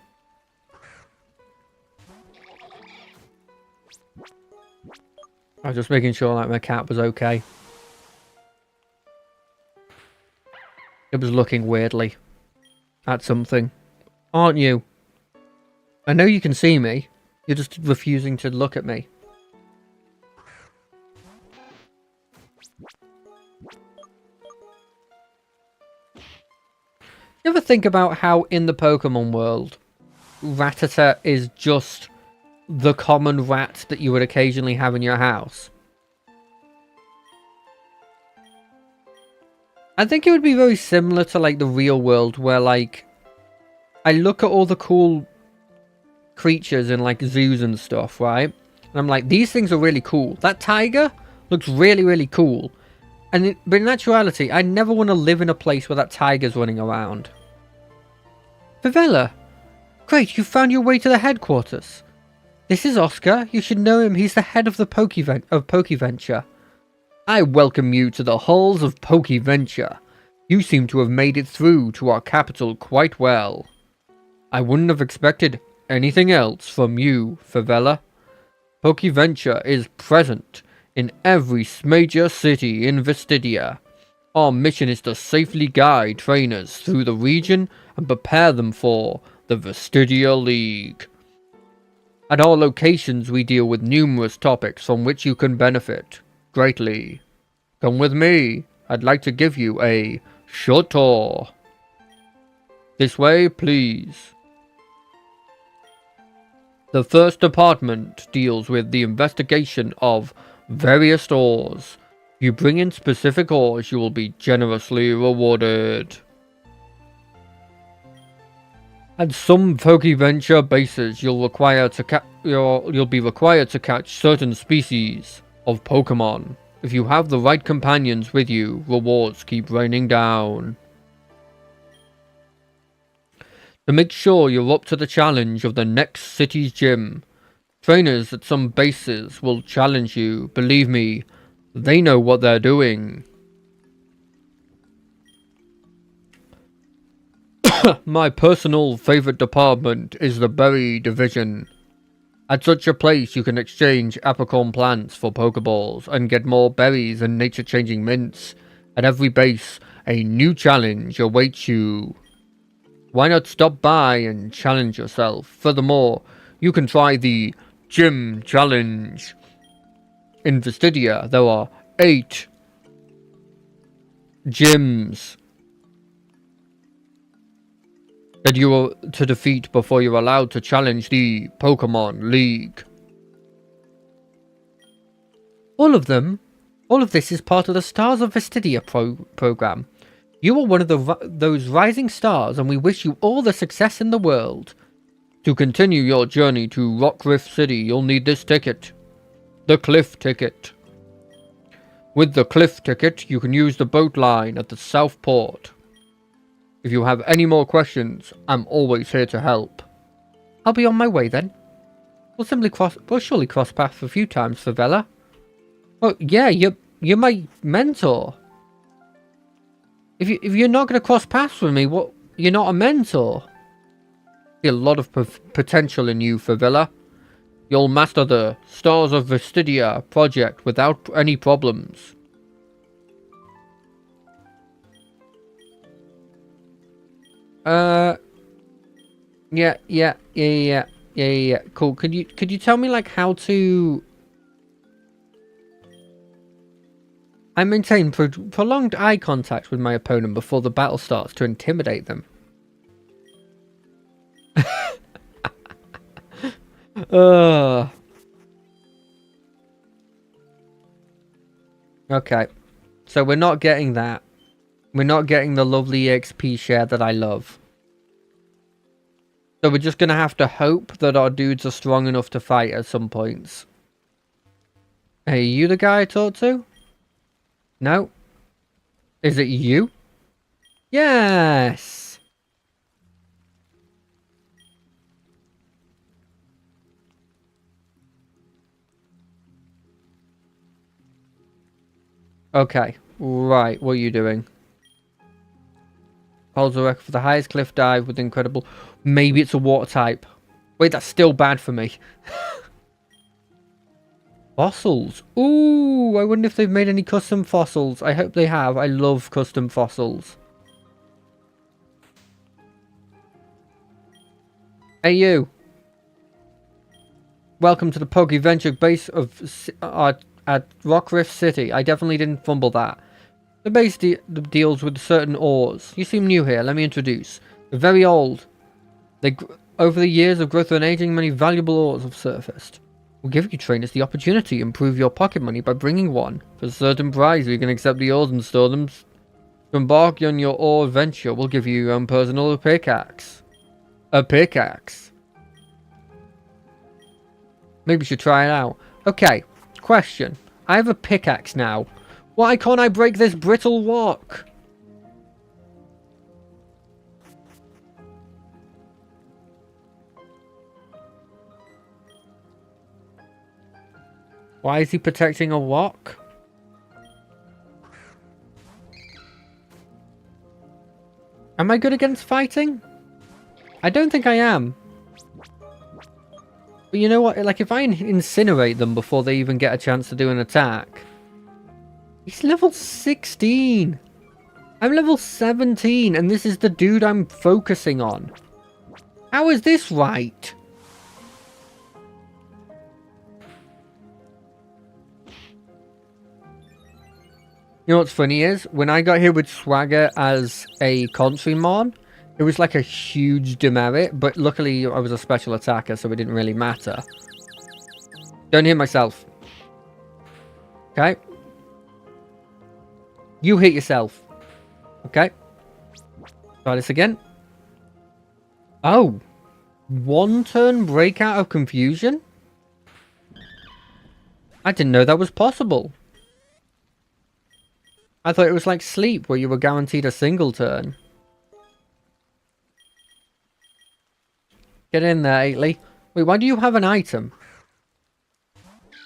I was just making sure that my cat was okay. It was looking weirdly at something. Aren't you? I know you can see me. You're just refusing to look at me. You ever think about how in the Pokemon world, Rattata is just the common rat that you would occasionally have in your house? I think it would be very similar to like the real world where like I look at all the cool creatures in like zoos and stuff, right? And I'm like, these things are really cool. That tiger looks really, really cool. But in actuality, I never want to live in a place where that tiger's running around. Vivella! Great, you found your way to the headquarters. This is Oscar. You should know him. He's the head of the PokeVenture. I welcome you to the halls of PokeVenture. You seem to have made it through to our capital quite well. I wouldn't have expected anything else from you, Favela. PokeVenture is present in every major city in Vestidia. Our mission is to safely guide trainers through the region and prepare them for the Vestidia League. At our locations, we deal with numerous topics from which you can benefit greatly. Come with me. I'd like to give you a short tour. This way, please. The first department deals with the investigation of various ores. If you bring in specific ores, you will be generously rewarded. At some PokeVenture bases, you'll be required to catch certain species of Pokemon. If you have the right companions with you, rewards keep raining down. To make sure you're up to the challenge of the next city's gym, trainers at some bases will challenge you. Believe me, they know what they're doing. My personal favorite department is the berry division. At such a place, you can exchange apricorn plants for Pokeballs and get more berries and nature-changing mints. At every base, a new challenge awaits you. Why not stop by and challenge yourself? Furthermore, you can try the Gym Challenge. In Vestidia, there are 8 gyms that you are to defeat before you're allowed to challenge the Pokemon League. All of this is part of the Stars of Vestidia program. You are one of those rising stars, and we wish you all the success in the world. To continue your journey to Rockriff City, you'll need this ticket. The Cliff Ticket. With the Cliff Ticket, you can use the boat line at the South Port. If you have any more questions, I'm always here to help. I'll be on my way then. We'll surely cross paths a few times, Favela. Oh yeah, you're my mentor. If you're not going to cross paths with me, what? You're not a mentor. I see a lot of potential in you, Favela. You'll master the Stars of Vestidia project without any problems. Yeah. Cool. Could you tell me like how to? I maintain prolonged eye contact with my opponent before the battle starts to intimidate them. Okay. So we're not getting that. We're not getting the lovely XP share that I love. So we're just going to have to hope that our dudes are strong enough to fight at some points. Hey, are you the guy I talked to? No? Is it you? Yes! Okay. Right, what are you doing? Holds the record for the highest cliff dive with incredible... Maybe it's a water type. Wait, that's still bad for me. Fossils. Ooh, I wonder if they've made any custom fossils. I hope they have. I love custom fossils. Hey, you. Welcome to the Poggy Venture base of at Rock Rift City. I definitely didn't fumble that. The base deals with certain ores. You seem new here. Let me introduce. They're very old. Over the years of growth and aging, many valuable ores have surfaced. We'll give you trainers the opportunity to improve your pocket money by bringing one. For a certain price, we can accept the ores and store them. To embark on your ore adventure, we'll give you your own personal pickaxe. A pickaxe. Maybe you should try it out. Okay, question. I have a pickaxe now. Why can't I break this brittle rock? Why is he protecting a rock? Am I good against fighting? I don't think I am. But you know what? Like, if I incinerate them before they even get a chance to do an attack... He's level 16! I'm level 17, and this is the dude I'm focusing on. How is this right? You know what's funny is, when I got here with Swagger as a Contrymon, it was like a huge demerit, but luckily I was a special attacker, so it didn't really matter. Don't hit myself. Okay. You hit yourself. Okay. Try this again. Oh. One turn breakout of confusion? I didn't know that was possible. I thought it was like sleep, where you were guaranteed a single turn. Get in there, Aitley. Wait, why do you have an item?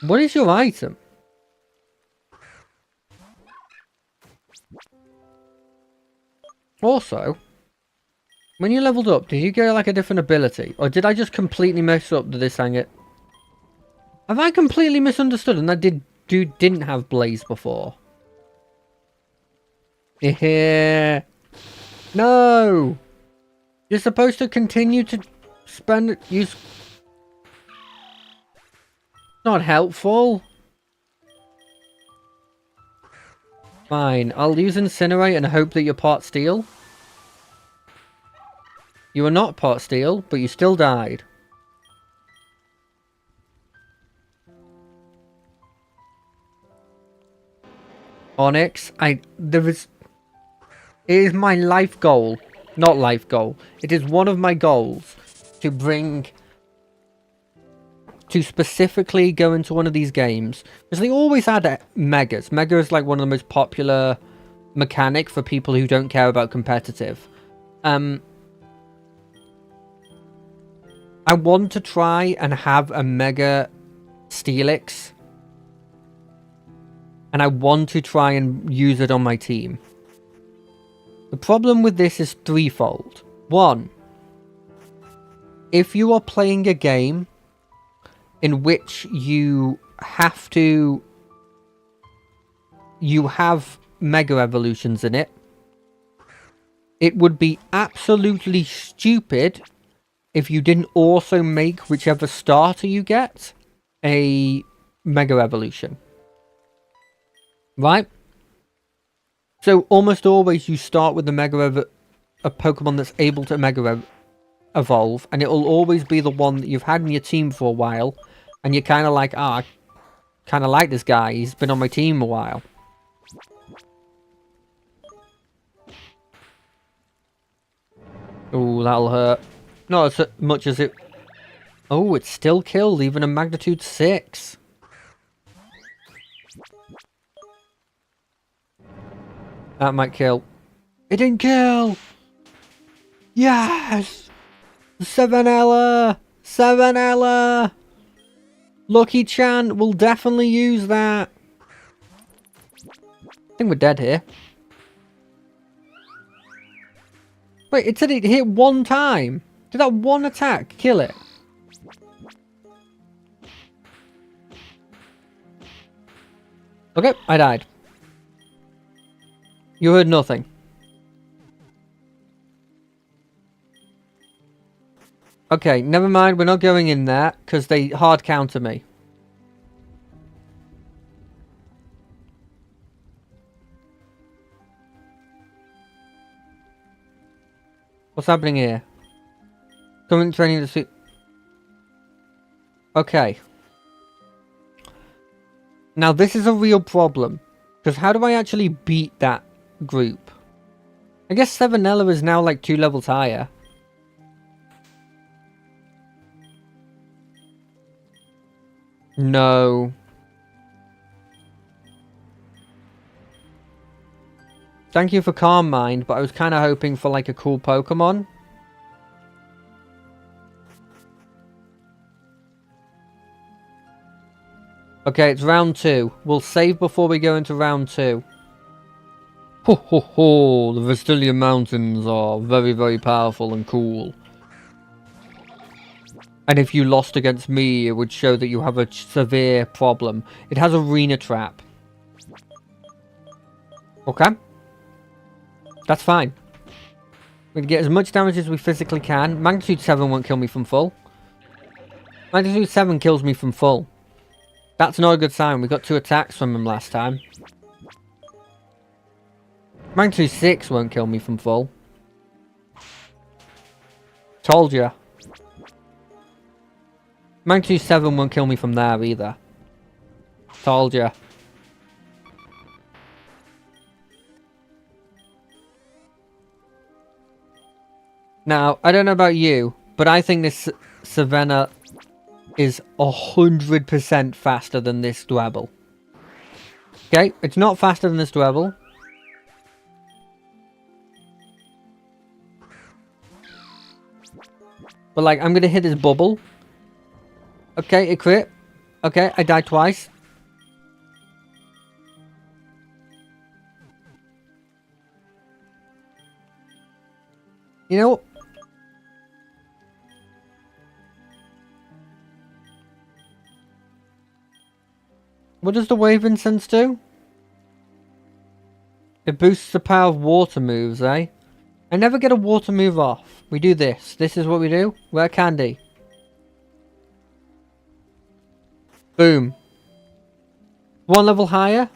What is your item? Also, when you leveled up, did you get like a different ability? Or did I just completely mess up this hang? Have I completely misunderstood and that dude didn't have Blaze before? Yeah. No! You're supposed to continue to use... Not helpful. Fine, I'll use Incinerate and hope that you're part steel. You are not part steel, but you still died. Onyx, it is my life goal. Not life goal. It is one of my goals to specifically go into one of these games. Because they always add megas. Mega is like one of the most popular mechanic for people who don't care about competitive. I want to try and have a mega Steelix. And I want to try and use it on my team. The problem with this is threefold. One, if you are playing a game in which you have Mega Evolutions in it, it would be absolutely stupid if you didn't also make whichever starter you get a Mega Evolution. Right? So almost always you start with a Pokemon that's able to Mega Evolve, and it'll always be the one that you've had in your team for a while, and you're kind of like, I kind of like this guy, he's been on my team a while. Ooh, that'll hurt. Not as much as it... Oh, it's still killed, even a magnitude 6. That might kill. It didn't kill! Yes! Savanella! Savanella! Lucky Chan will definitely use that. I think we're dead here. Wait, it said it hit one time. Did that one attack kill it? Okay, I died. You heard nothing. Okay, never mind, we're not going in there, because they hard counter me. What's happening here? Current training to see... Okay. Now this is a real problem. Because how do I actually beat that group? I guess Savanella is now like 2 levels higher. No. Thank you for Calm Mind, but I was kind of hoping for like a cool Pokemon. Okay, it's round 2. We'll save before we go into round 2. Ho ho ho, the Vestilian Mountains are very, very powerful and cool. And if you lost against me, it would show that you have a severe problem. It has Arena Trap. Okay. That's fine. We're going to get as much damage as we physically can. Magnitude 7 won't kill me from full. Magnitude 7 kills me from full. That's not a good sign. We got 2 attacks from him last time. Magnitude 6 won't kill me from full. Told ya. Magnitude 7 won't kill me from there either. Told ya. Now, I don't know about you, but I think this Savannah is 100% faster than this Dwebble. Okay, it's not faster than this Dwebble. But like, I'm gonna hit his bubble. Okay, it crit. Okay, I died twice. You know what? What does the Wave Incense do? It boosts the power of water moves, eh? I never get a water move off. We do this. This is what we do. Rare candy. Boom. 1 level higher.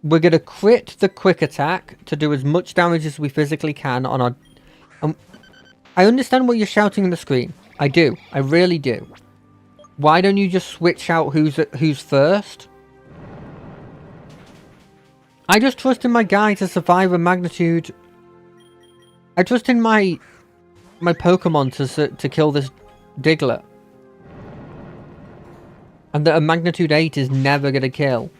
We're going to crit the quick attack to do as much damage as we physically can on our... I understand what you're shouting on the screen. I do. I really do. Why don't you just switch out who's first? I just trust in my guy to survive a magnitude... I trust in my Pokemon to kill this Diglett. And that a magnitude 8 is never going to kill.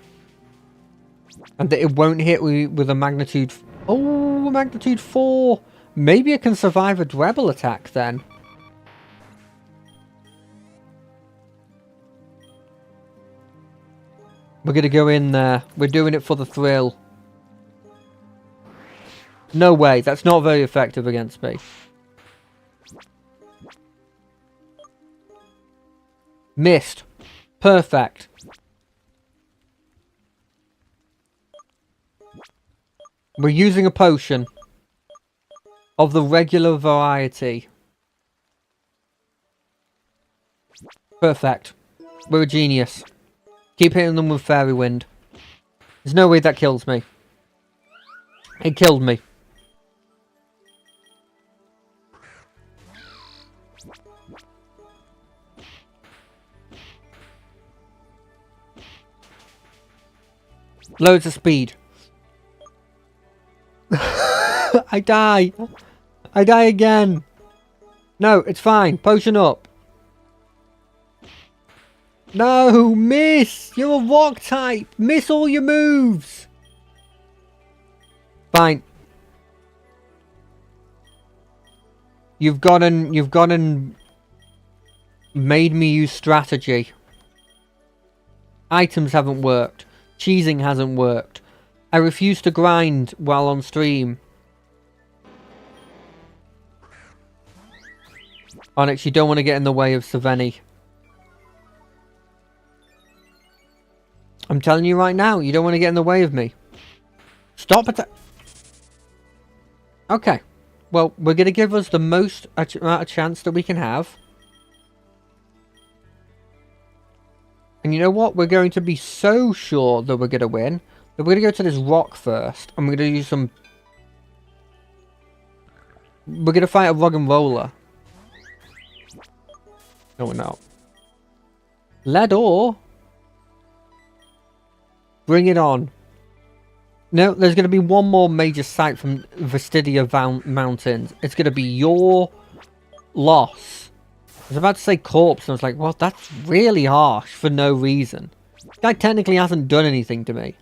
And that it won't hit with a magnitude... Oh, a magnitude 4! Maybe it can survive a Dwebble attack then. We're going to go in there. We're doing it for the thrill. No way. That's not very effective against me. Missed. Perfect. We're using a potion of the regular variety. Perfect. We're a genius. Keep hitting them with Fairy Wind. There's no way that kills me. It killed me. Loads of speed. I die. I die again. No, it's fine. Potion up. No, miss. You're a rock type. Miss all your moves. Fine. You've gone and made me use strategy. Items haven't worked. Cheesing hasn't worked. I refuse to grind while on stream. Onyx, you don't want to get in the way of Saveni. I'm telling you right now, you don't want to get in the way of me. Stop it. Okay. Well, we're going to give us the most amount of chance that we can have. And you know what? We're going to be so sure that we're going to win that we're going to go to this rock first. And we're going to use some... We're going to fight a Rug and Roller. No, we're not. Ledor. Bring it on. No, there's going to be one more major site from Vestidia Mountains. It's going to be your loss. I was about to say corpse, and I was like, well, that's really harsh for no reason. This guy technically hasn't done anything to me.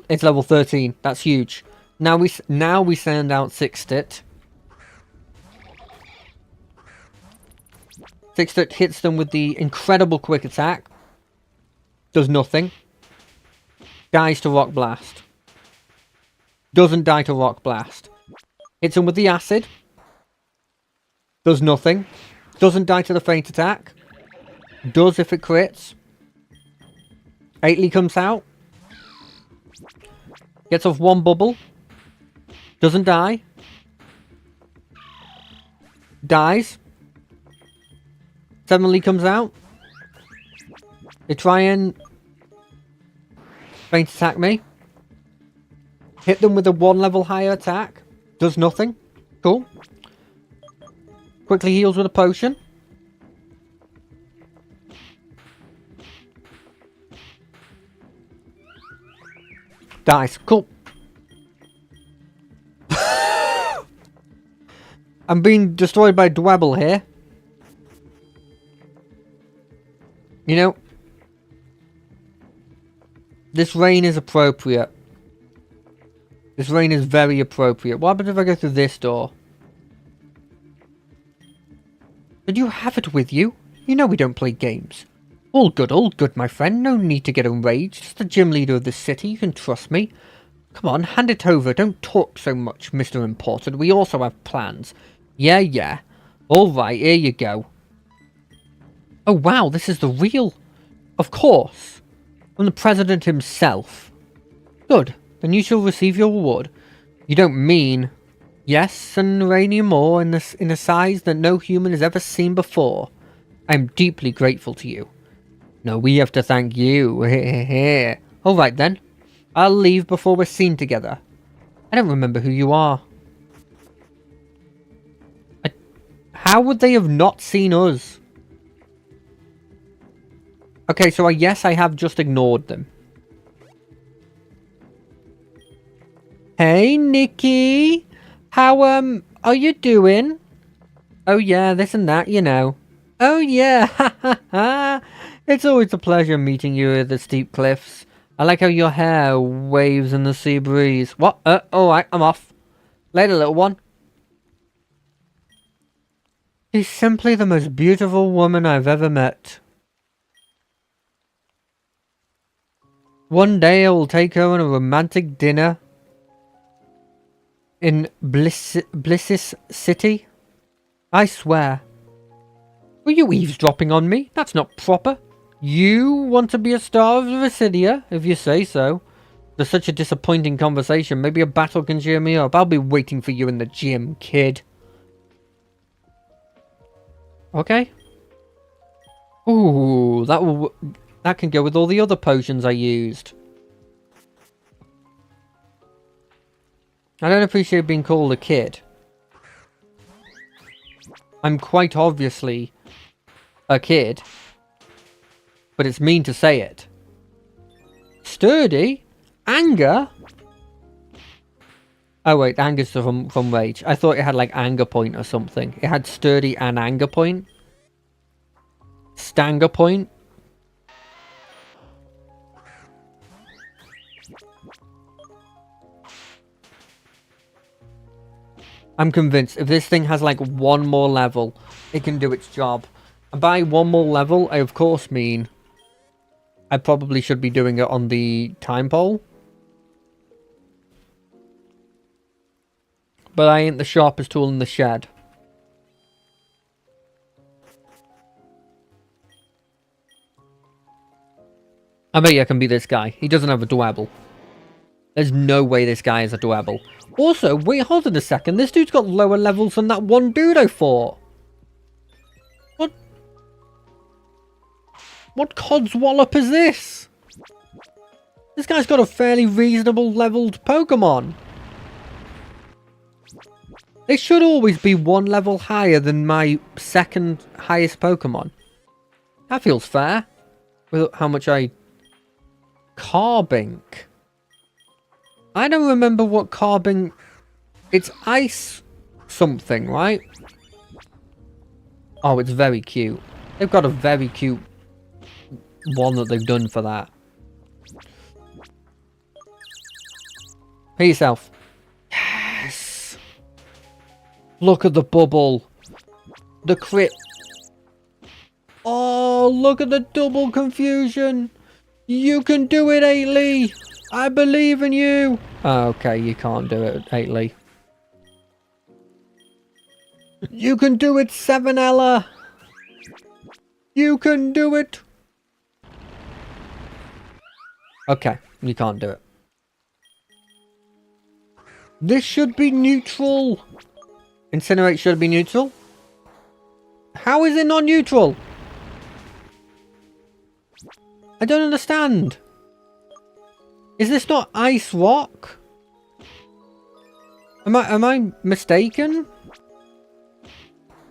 It's level 13. That's huge. Now we send out Sixtit. Sixtit hits them with the incredible quick attack. Does nothing. Dies to Rock Blast. Doesn't die to Rock Blast. Hits him with the acid. Does nothing. Doesn't die to the feint attack. Does if it crits. Ately comes out. Gets off one bubble. Doesn't die. Dies. Suddenly comes out. They try and feint attack me. Hit them with a 1 level higher attack. Does nothing. Cool. Quickly heals with a potion. Dies. Cool. I'm being destroyed by Dwebble here. You know, this rain is appropriate. This rain is very appropriate. What happens if I go through this door? Did you have it with you? You know we don't play games. All good, my friend. No need to get enraged. Just the gym leader of this city. You can trust me. Come on, hand it over. Don't talk so much, Mr. Important. We also have plans. Yeah. Alright, here you go. Oh wow, this is the real... Of course. From the president himself. Good. Then you shall receive your reward. You don't mean... Yes, an uranium ore in a size that no human has ever seen before. I am deeply grateful to you. No, we have to thank you. Alright then. I'll leave before we're seen together. I don't remember who you are. How would they have not seen us? Okay, so yes, I have just ignored them. Hey, Nikki! How, are you doing? Oh yeah, this and that, you know. Oh yeah, ha ha ha! It's always a pleasure meeting you at the steep cliffs. I like how your hair waves in the sea breeze. What? Alright, I'm off. Later, little one. She's simply the most beautiful woman I've ever met. One day I will take her on a romantic dinner. in Blissis City? I swear. Were you eavesdropping on me? That's not proper. You want to be a star of Visidia, if you say so. There's such a disappointing conversation. Maybe a battle can cheer me up. I'll be waiting for you in the gym, kid. Okay. Ooh, that can go with all the other potions I used. I don't appreciate being called a kid. I'm quite obviously a kid. But it's mean to say it. Sturdy? Anger? Oh wait, anger's from rage. I thought it had like anger point or something. It had sturdy and anger point. Stanger point. I'm convinced if this thing has like one more level, it can do its job. And by one more level, I of course mean I probably should be doing it on the time pole. But I ain't the sharpest tool in the shed. I bet you I can beat this guy. He doesn't have a Dwebble. There's no way this guy is a Dwebble. Also, wait, hold on a second. This dude's got lower levels than that one dude I fought. What? What codswallop is this? This guy's got a fairly reasonable leveled Pokemon. They should always be one level higher than my second highest Pokemon. That feels fair. With how much I... Carbink. I don't remember what Carbink... It's ice something, right? Oh, it's very cute. They've got a very cute one that they've done for that. Pay yourself. Yes! Look at the bubble. The crit. Oh, look at the double confusion. You can do it, 8ly. I believe in you. Oh, okay, you can't do it, 8ly. You can do it, 7ella. You can do it. Okay, you can't do it. This should be neutral. Incinerate should be neutral. How is it not neutral? I don't understand. Is this not Ice Rock? Am I mistaken?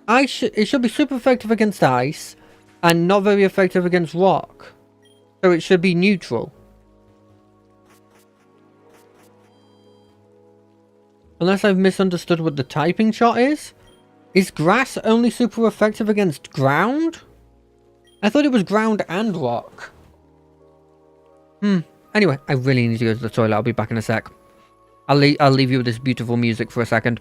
It should be super effective against ice and not very effective against rock. So it should be neutral. Unless I've misunderstood what the typing chart is? Is grass only super effective against ground? I thought it was ground and rock. Anyway, I really need to go to the toilet. I'll be back in a sec. I'll leave you with this beautiful music for a second.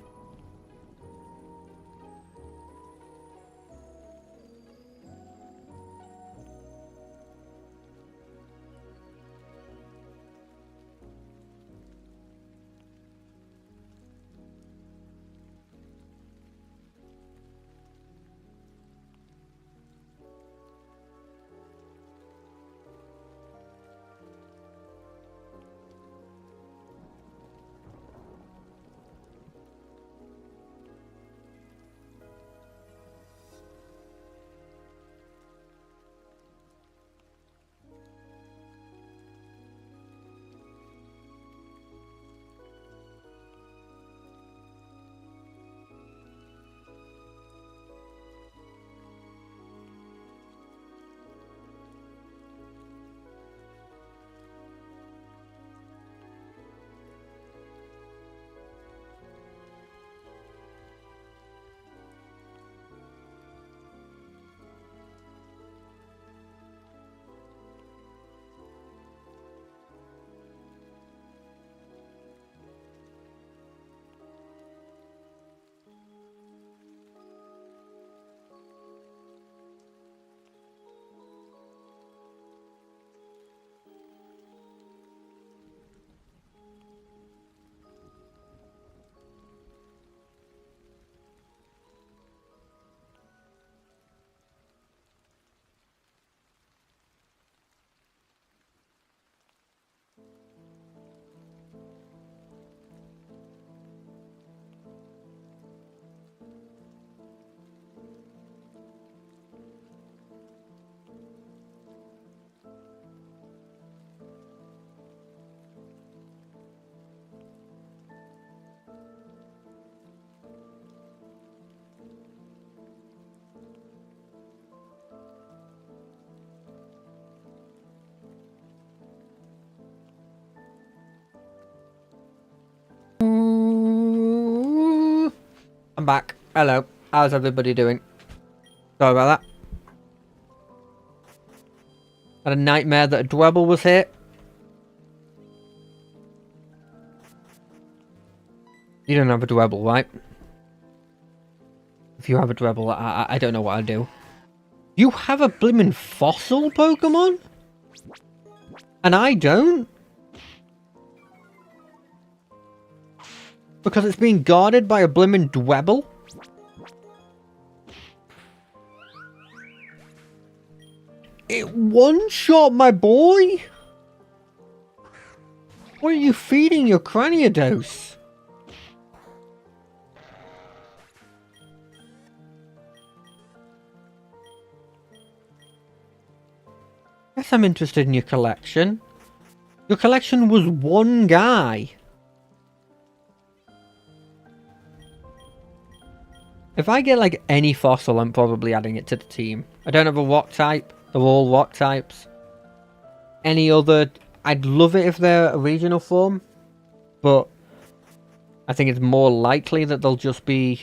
I'm back. Hello. How's everybody doing? Sorry about that. Had a nightmare that a Dwebble was here. You don't have a Dwebble, right? If you have a Dwebble, I don't know what I'd do. You have a blimmin' fossil Pokemon? And I don't? Because it's being guarded by a blimmin' Dwebble? It one-shot my boy? What are you feeding your Cranidos? Yes, I'm interested in your collection. Your collection was one guy. If I get like any fossil, I'm probably adding it to the team. I don't have a rock type. They're all rock types. Any other... I'd love it if they're a regional form. But I think it's more likely that they'll just be...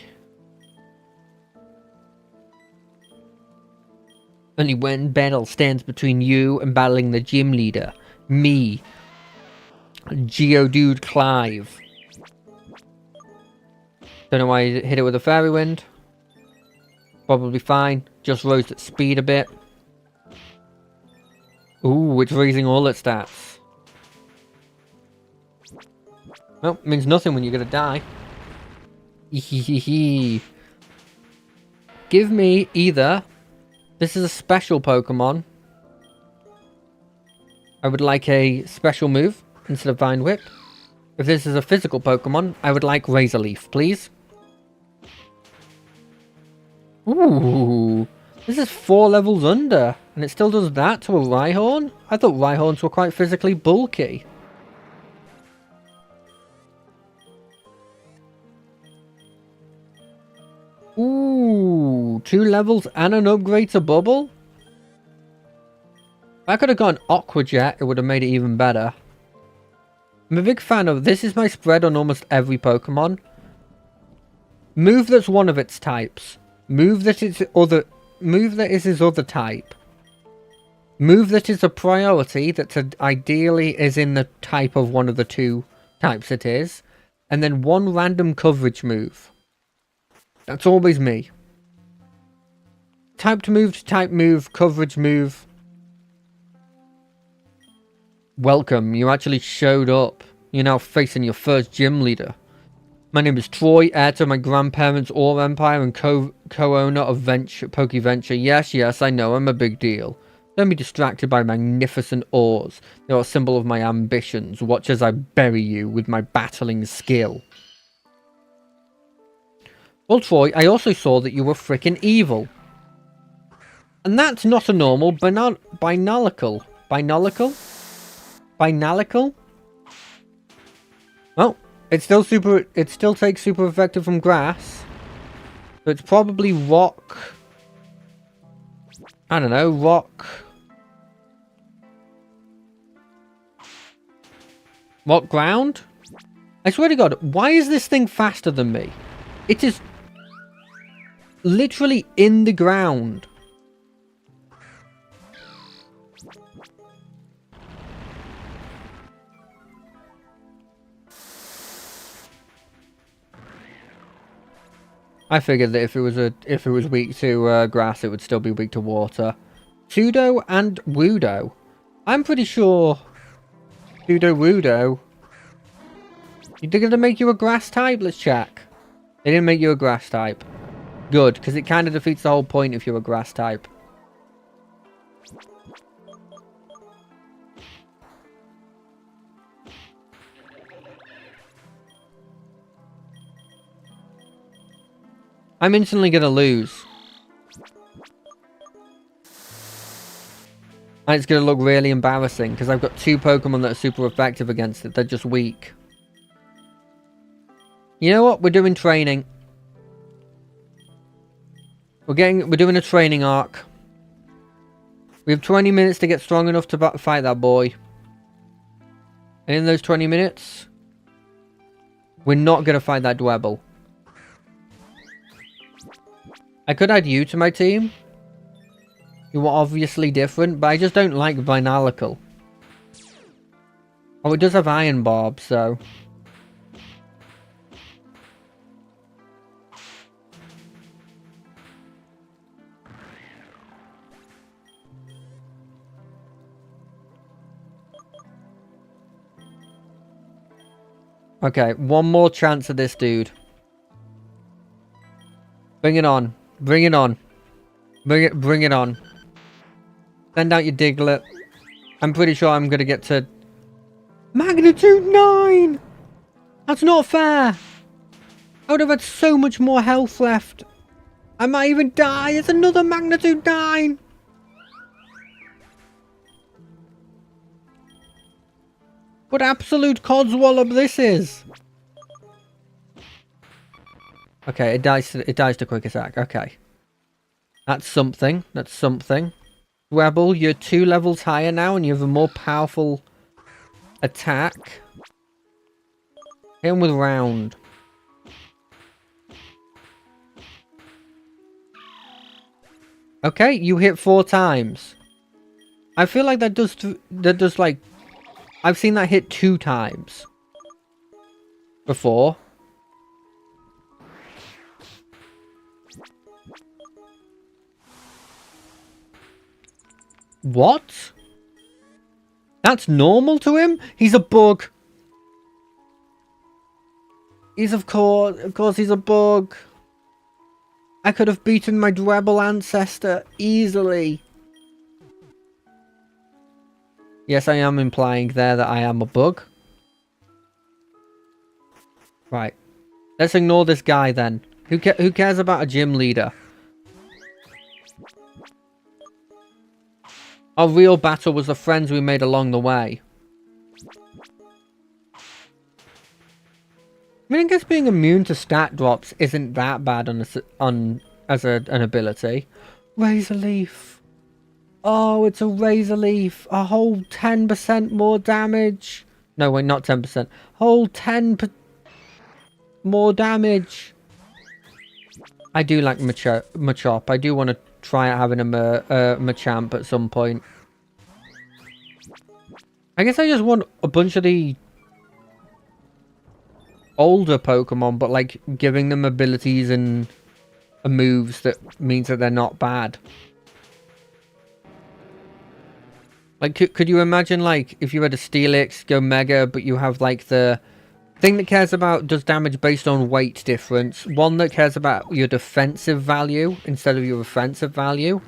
Only when battle stands between you and battling the gym leader. Me. Geodude Clive. Don't know why I hit it with a Fairy Wind. Probably fine. Just rose its speed a bit. Ooh, it's raising all its stats. Well, it means nothing when you're gonna die. Give me either... This is a special Pokemon. I would like a special move instead of Vine Whip. If this is a physical Pokemon, I would like Razor Leaf, please. Ooh, this is 4 levels under, and it still does that to a Rhyhorn? I thought Rhyhorns were quite physically bulky. Ooh, 2 levels and an upgrade to Bubble? If I could have gone Aqua Jet, it would have made it even better. I'm a big fan of... This is my spread on almost every Pokemon. Move that's one of its types. Move that is his other type. Move that is a priority that ideally is in the type of one of the 2 types it is. And then 1 random coverage move. That's always me. Type to type move, coverage move. Welcome, you actually showed up. You're now facing your first gym leader. My name is Troy, heir to my grandparents' Ore Empire and co-owner of PokeVenture. Yes, I know, I'm a big deal. Don't be distracted by magnificent ores. They are a symbol of my ambitions. Watch as I bury you with my battling skill. Well, Troy, I also saw that you were frickin' evil. And that's not a normal binalical. Binalical? Binalical? Well, it still takes super effective from grass. So it's probably rock. I don't know, rock. Rock ground? I swear to God, why is this thing faster than me? It is literally in the ground. I figured that if it was weak to grass, it would still be weak to water. Pseudo and Wudo. I'm pretty sure Pseudo-Wudo. They're gonna make you a grass type? Let's check. They didn't make you a grass type. Good, because it kind of defeats the whole point if you're a grass type. I'm instantly gonna lose. And it's gonna look really embarrassing, because I've got 2 Pokemon that are super effective against it. They're just weak. You know what? We're doing training. We're doing a training arc. We have 20 minutes to get strong enough to fight that boy. And in those 20 minutes, we're not going to fight that Dwebble. I could add you to my team. You are obviously different, but I just don't like Vinalical. Oh, it does have Iron Barb, so... Okay, one more chance at this dude. Bring it on. Bring it on. Bring it on. Send out your Diglett. I'm pretty sure I'm gonna get to... Magnitude 9! That's not fair! I would have had so much more health left. I might even die. It's another Magnitude 9! What absolute codswallop this is! Okay, it dies to quick attack. Okay. That's something. That's something. Rebel, you're 2 levels higher now and you have a more powerful attack. Hit him with round. Okay, you hit 4 times. I feel like that does like... I've seen that hit 2 times. Before. What? That's normal to him? He's a bug. He's of course he's a bug. I could have beaten my Dwebble ancestor easily. Yes, I am implying there that I am a bug. Right. Let's ignore this guy then. Who cares about a gym leader? Our real battle was the friends we made along the way. I mean, I guess being immune to stat drops isn't that bad an ability. Razor Leaf. Oh, it's a Razor Leaf. A whole 10% more damage. No, wait, not 10%. Whole 10 more damage. I do like Machop. I do want to try out having a Machamp at some point. I guess I just want a bunch of the older Pokemon, but like giving them abilities and moves that means that they're not bad. Like, could you imagine, like, if you had a Steelix go Mega, but you have, like, the thing that cares about does damage based on weight difference, one that cares about your defensive value instead of your offensive value,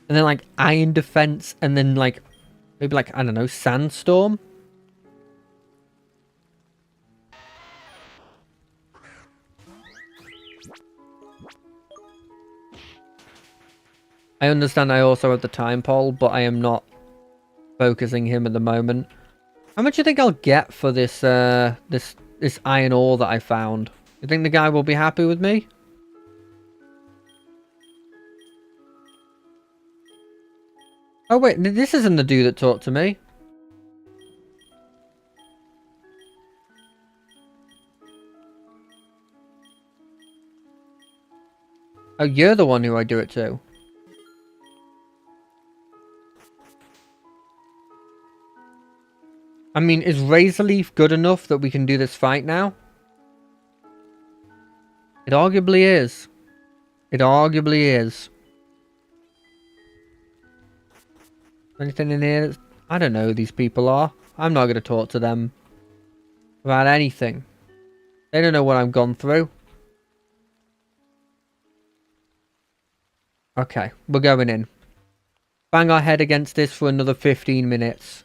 and then, like, Iron Defense, and then, like, maybe, like, I don't know, Sandstorm? I understand I also have the Time Pole, but I am not focusing him at the moment. How much do you think I'll get for this this iron ore that I found? You think the guy will be happy with me? Oh wait, this isn't the dude that talked to me. Oh, you're the one who I do it to. I mean, is Razor Leaf good enough that we can do this fight now? It arguably is. It arguably is. Anything in here? I don't know who these people are. I'm not going to talk to them about anything. They don't know what I've gone through. Okay, we're going in. Bang our head against this for another 15 minutes.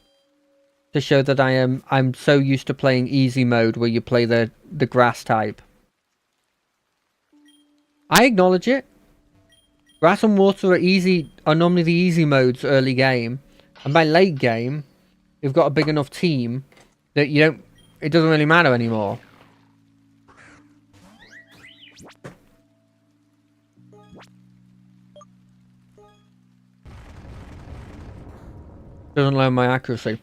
To show that I'm so used to playing easy mode where you play the grass type. I acknowledge it. Grass and water are normally the easy modes early game. And by late game, you've got a big enough team that it doesn't really matter anymore. Doesn't lower my accuracy.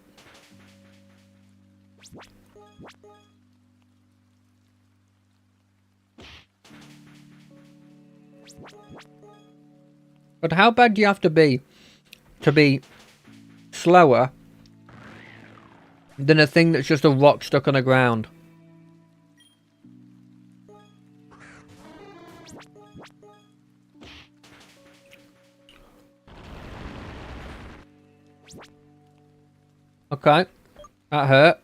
But how bad do you have to be slower than a thing that's just a rock stuck on the ground? Okay, that hurt.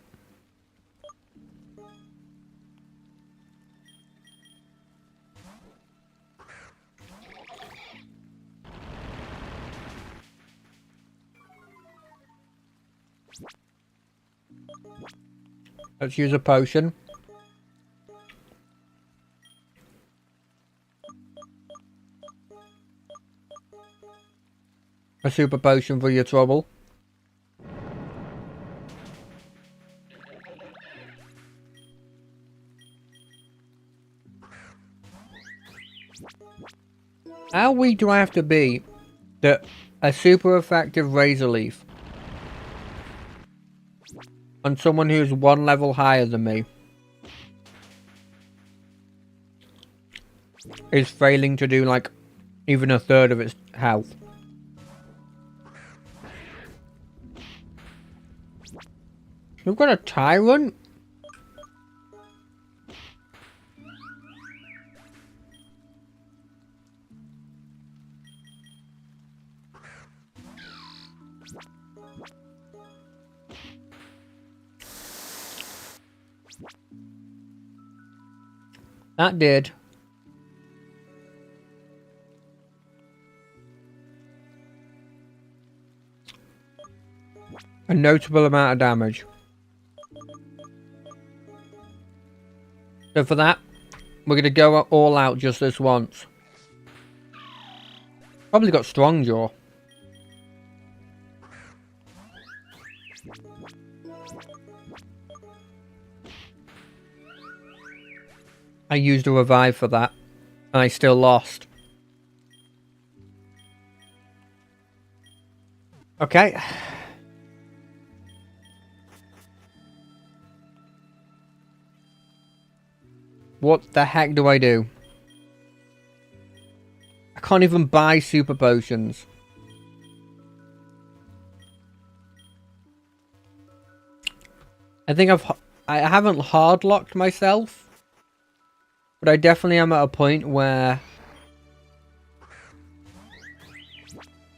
Let's use a potion. A super potion for your trouble. How weak do I have to be that a super effective Razor Leaf on someone who's one level higher than me is failing to do like even a third of its health? We've got a Tyrant? That did. A notable amount of damage. So for that, we're going to go all out just this once. Probably got Strong Jaw. I used a revive for that, and I still lost. Okay. What the heck do I do? I can't even buy super potions. I think I haven't hard locked myself, but I definitely am at a point where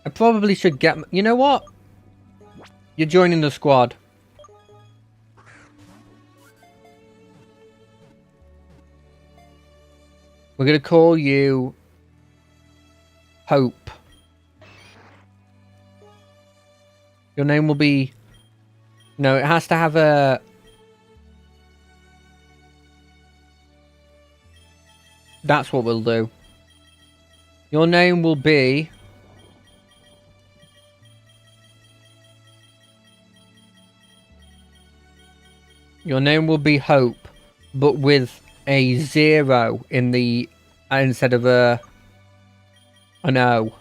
I probably should get... You know what? You're joining the squad. We're going to call you Hope. Your name will be... No, it has to have a... That's what we'll do. Your name will be... Your name will be Hope, but with a 0 in the instead of an O.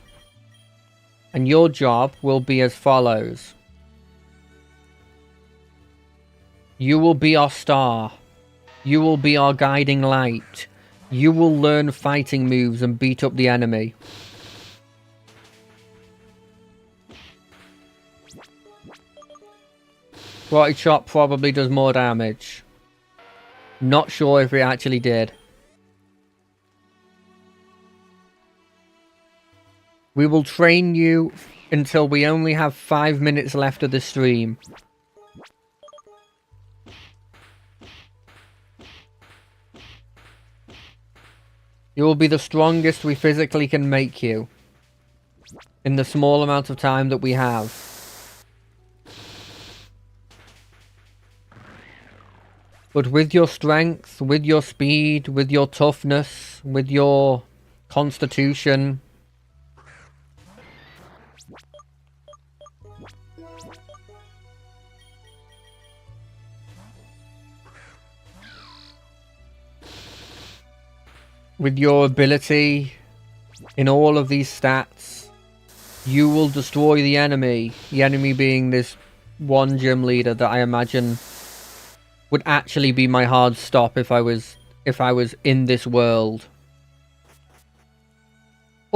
And your job will be as follows. You will be our star. You will be our guiding light. You will learn fighting moves and beat up the enemy. Karate Chop probably does more damage. Not sure if it actually did. We will train you until we only have 5 minutes left of the stream. You will be the strongest we physically can make you in the small amount of time that we have. But with your strength, with your speed, with your toughness, with your constitution, with your ability in all of these stats, you will destroy the enemy. The enemy being this one gym leader that I imagine would actually be my hard stop if I was in this world.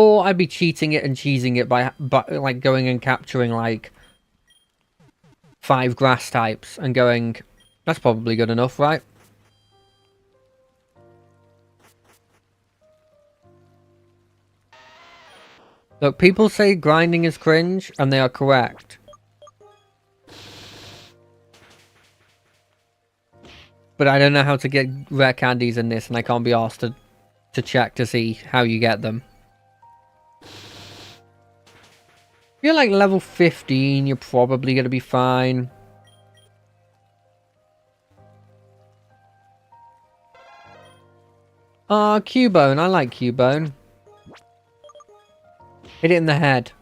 Or I'd be cheating it and cheesing it by like going and capturing like 5 grass types and going, that's probably good enough, right? Look, people say grinding is cringe, and they are correct. But I don't know how to get rare candies in this, and I can't be asked to check to see how you get them. If you're like level 15, you're probably going to be fine. Cubone. I like Cubone. Hit it in the head.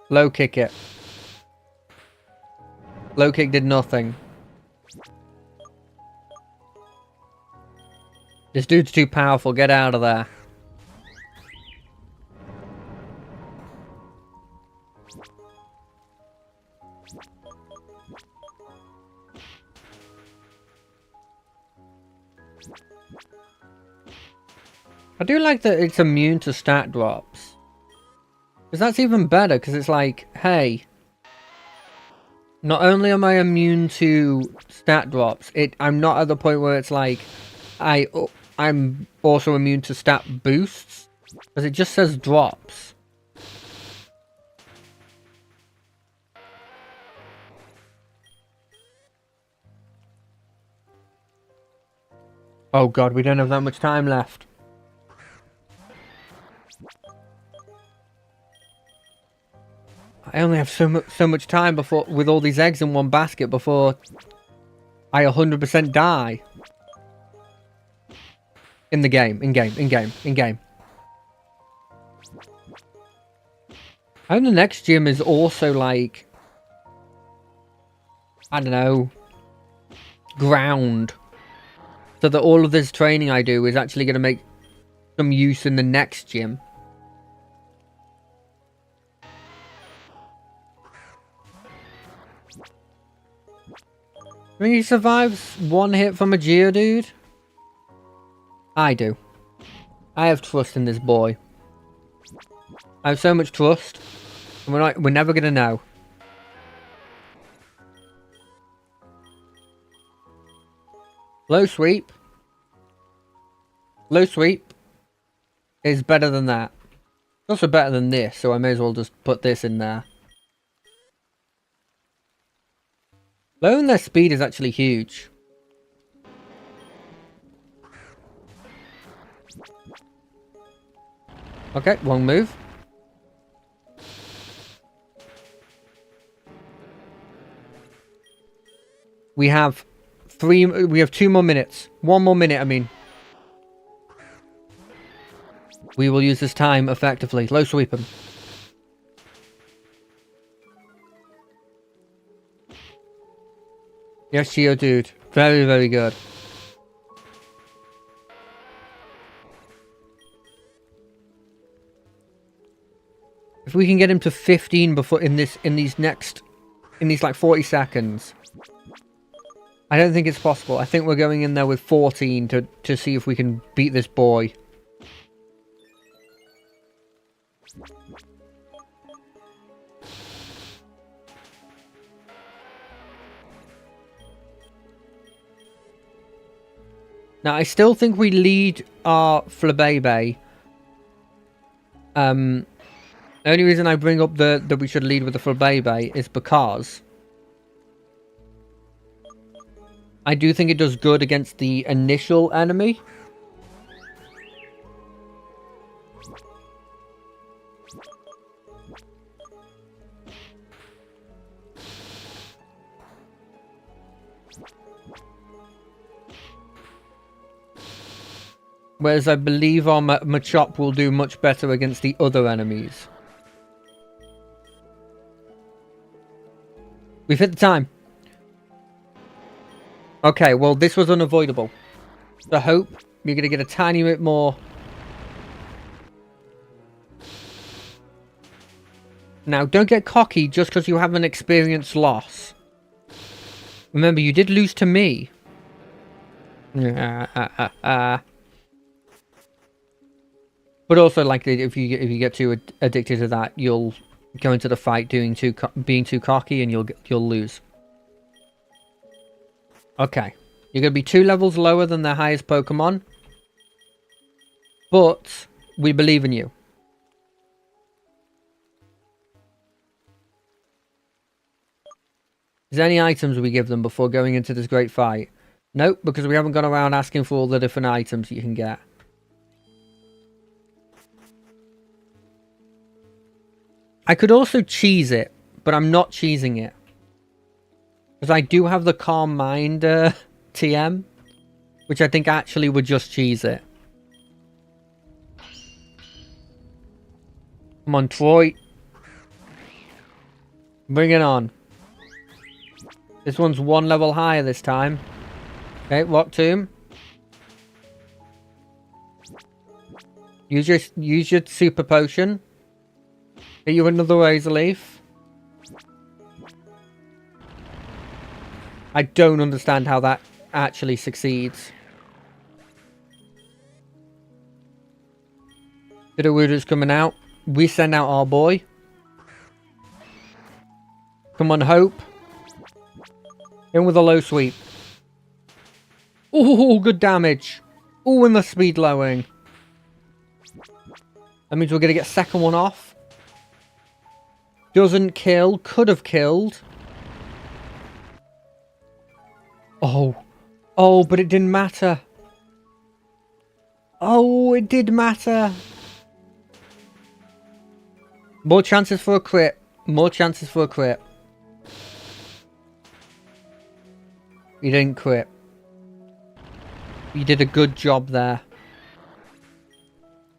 Low kick it. Low kick did nothing. This dude's too powerful. Get out of there. I do like that it's immune to stat drops. Because that's even better, because it's like, hey, not only am I immune to stat drops, I'm not at the point where it's like, I'm also immune to stat boosts. Because it just says drops. Oh god, we don't have that much time left. I only have so much time before with all these eggs in one basket before I 100% die. In the game, in game. I hope the next gym is also like, I don't know, ground. So that all of this training I do is actually going to make some use in the next gym. I think he survives one hit from a Geodude? I do. I have trust in this boy. I have so much trust. And we're never gonna know. Low sweep. Low sweep is better than that. It's also better than this, so I may as well just put this in there. Lowering their speed is actually huge. Okay, wrong move. We have 2 more minutes. 1 more minute, I mean. We will use this time effectively. Low sweep him. Yes, Geodude. Very, very good. If we can get him to 15 before in these like 40 seconds. I don't think it's possible. I think we're going in there with 14 to see if we can beat this boy. Now, I still think we lead our Flabébé. The only reason I bring up that we should lead with the Flabébé is because I do think it does good against the initial enemy. Whereas I believe our Machop will do much better against the other enemies. We've hit the time. Okay, well, this was unavoidable. So hope you're going to get a tiny bit more. Now, don't get cocky just because you have an experience loss. Remember, you did lose to me. But also, like, if you get too addicted to that, you'll go into the fight being too cocky, and you'll lose. Okay, you're gonna be 2 levels lower than the highest Pokemon, but we believe in you. Is there any items we give them before going into this great fight? Nope, because we haven't gone around asking for all the different items you can get. I could also cheese it, but I'm not cheesing it. Because I do have the Calm Mind TM, which I think actually would just cheese it. Come on, Troy. Bring it on. This one's 1 level higher this time. Okay, Rock Tomb. Use your super potion. Get you another Razor Leaf. I don't understand how that actually succeeds. Bidawooder's coming out. We send out our boy. Come on, Hope. In with a low sweep. Ooh, good damage. Ooh, and the speed lowering. That means we're going to get second one off. Doesn't kill. Could have killed. Oh. Oh, but it didn't matter. Oh, it did matter. More chances for a crit. More chances for a crit. You didn't crit. You did a good job there.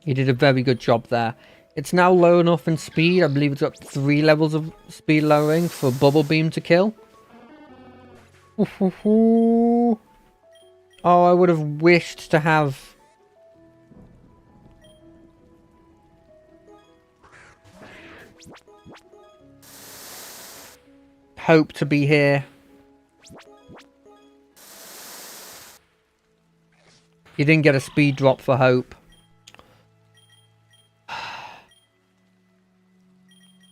You did a very good job there. It's now low enough in speed. I believe it's got 3 levels of speed lowering for Bubble Beam to kill. Oh, I would have wished to have... Hope to be here. You didn't get a speed drop for Hope.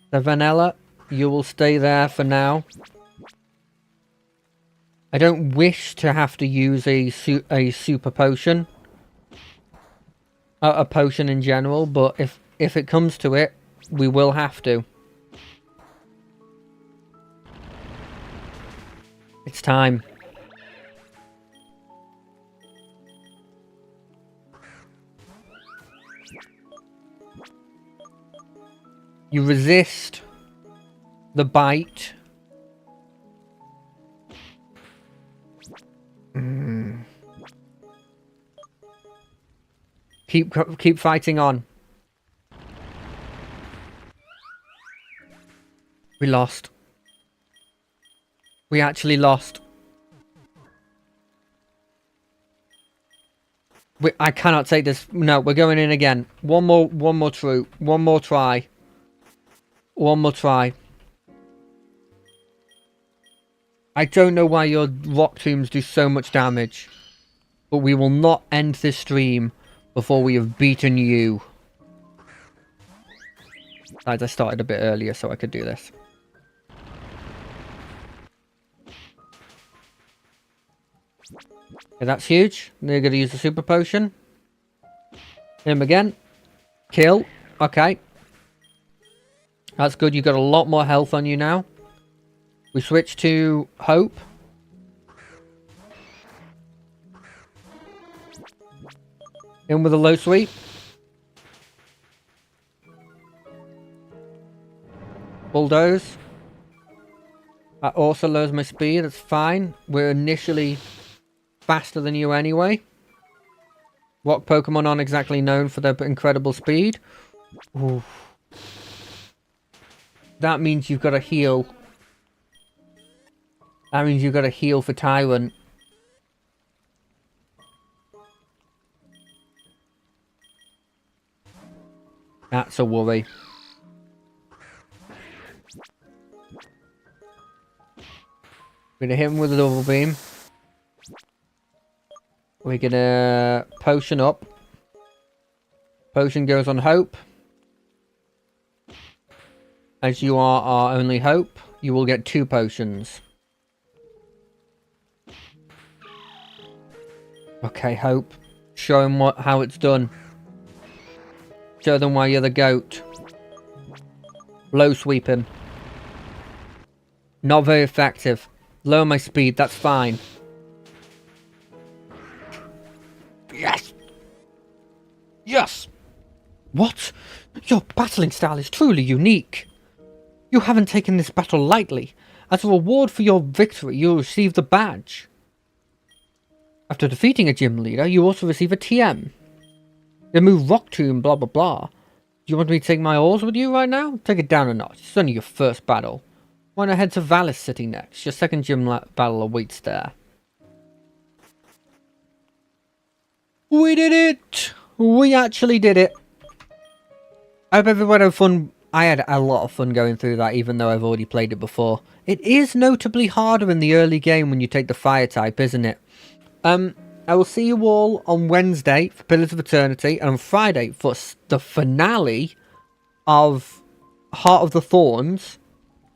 The Vanilla, you will stay there for now. I don't wish to have to use a super potion. A potion in general, but if it comes to it, we will have to. It's time. You resist the bite. Keep fighting on. We lost. We actually lost. I cannot take this. No, we're going in again. One more troop. One more try. One more try. I don't know why your rock tombs do so much damage, but we will not end this stream before we have beaten you. Besides, I started a bit earlier so I could do this. Okay, that's huge. They're going to use the super potion. Hit him again. Kill. Okay. That's good. You've got a lot more health on you now. We switch to Hope. In with a low sweep. Bulldoze. That also lowers my speed. That's fine. We're initially faster than you anyway. Rock Pokemon aren't exactly known for their incredible speed. Ooh. That means you've got to heal. That means you've got to heal for Tyrant. That's a worry. We're going to hit him with a double beam. We're gonna potion up. Potion goes on Hope. As you are our only hope, you will get 2 potions. Okay, Hope. Show him how it's done. Show them why you're the goat. Low sweep him. Not very effective. Lower my speed, that's fine. Yes! Yes! What? Your battling style is truly unique. You haven't taken this battle lightly. As a reward for your victory, you'll receive the badge. After defeating a gym leader, you also receive a TM. You move Rock Tomb, blah blah blah. Do you want me to take my ores with you right now? Take it down a notch. It's only your first battle. Why not head to Valis City next? Your second gym battle awaits there. We did it! We actually did it! I hope everyone had fun. I had a lot of fun going through that, even though I've already played it before. It is notably harder in the early game when you take the fire type, isn't it? I will see you all on Wednesday for Pillars of Eternity, and on Friday for the finale of Heart of the Thorns.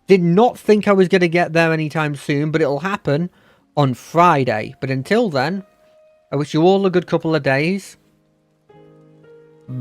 Did not think I was going to get there anytime soon, but it'll happen on Friday. But until then, I wish you all a good couple of days.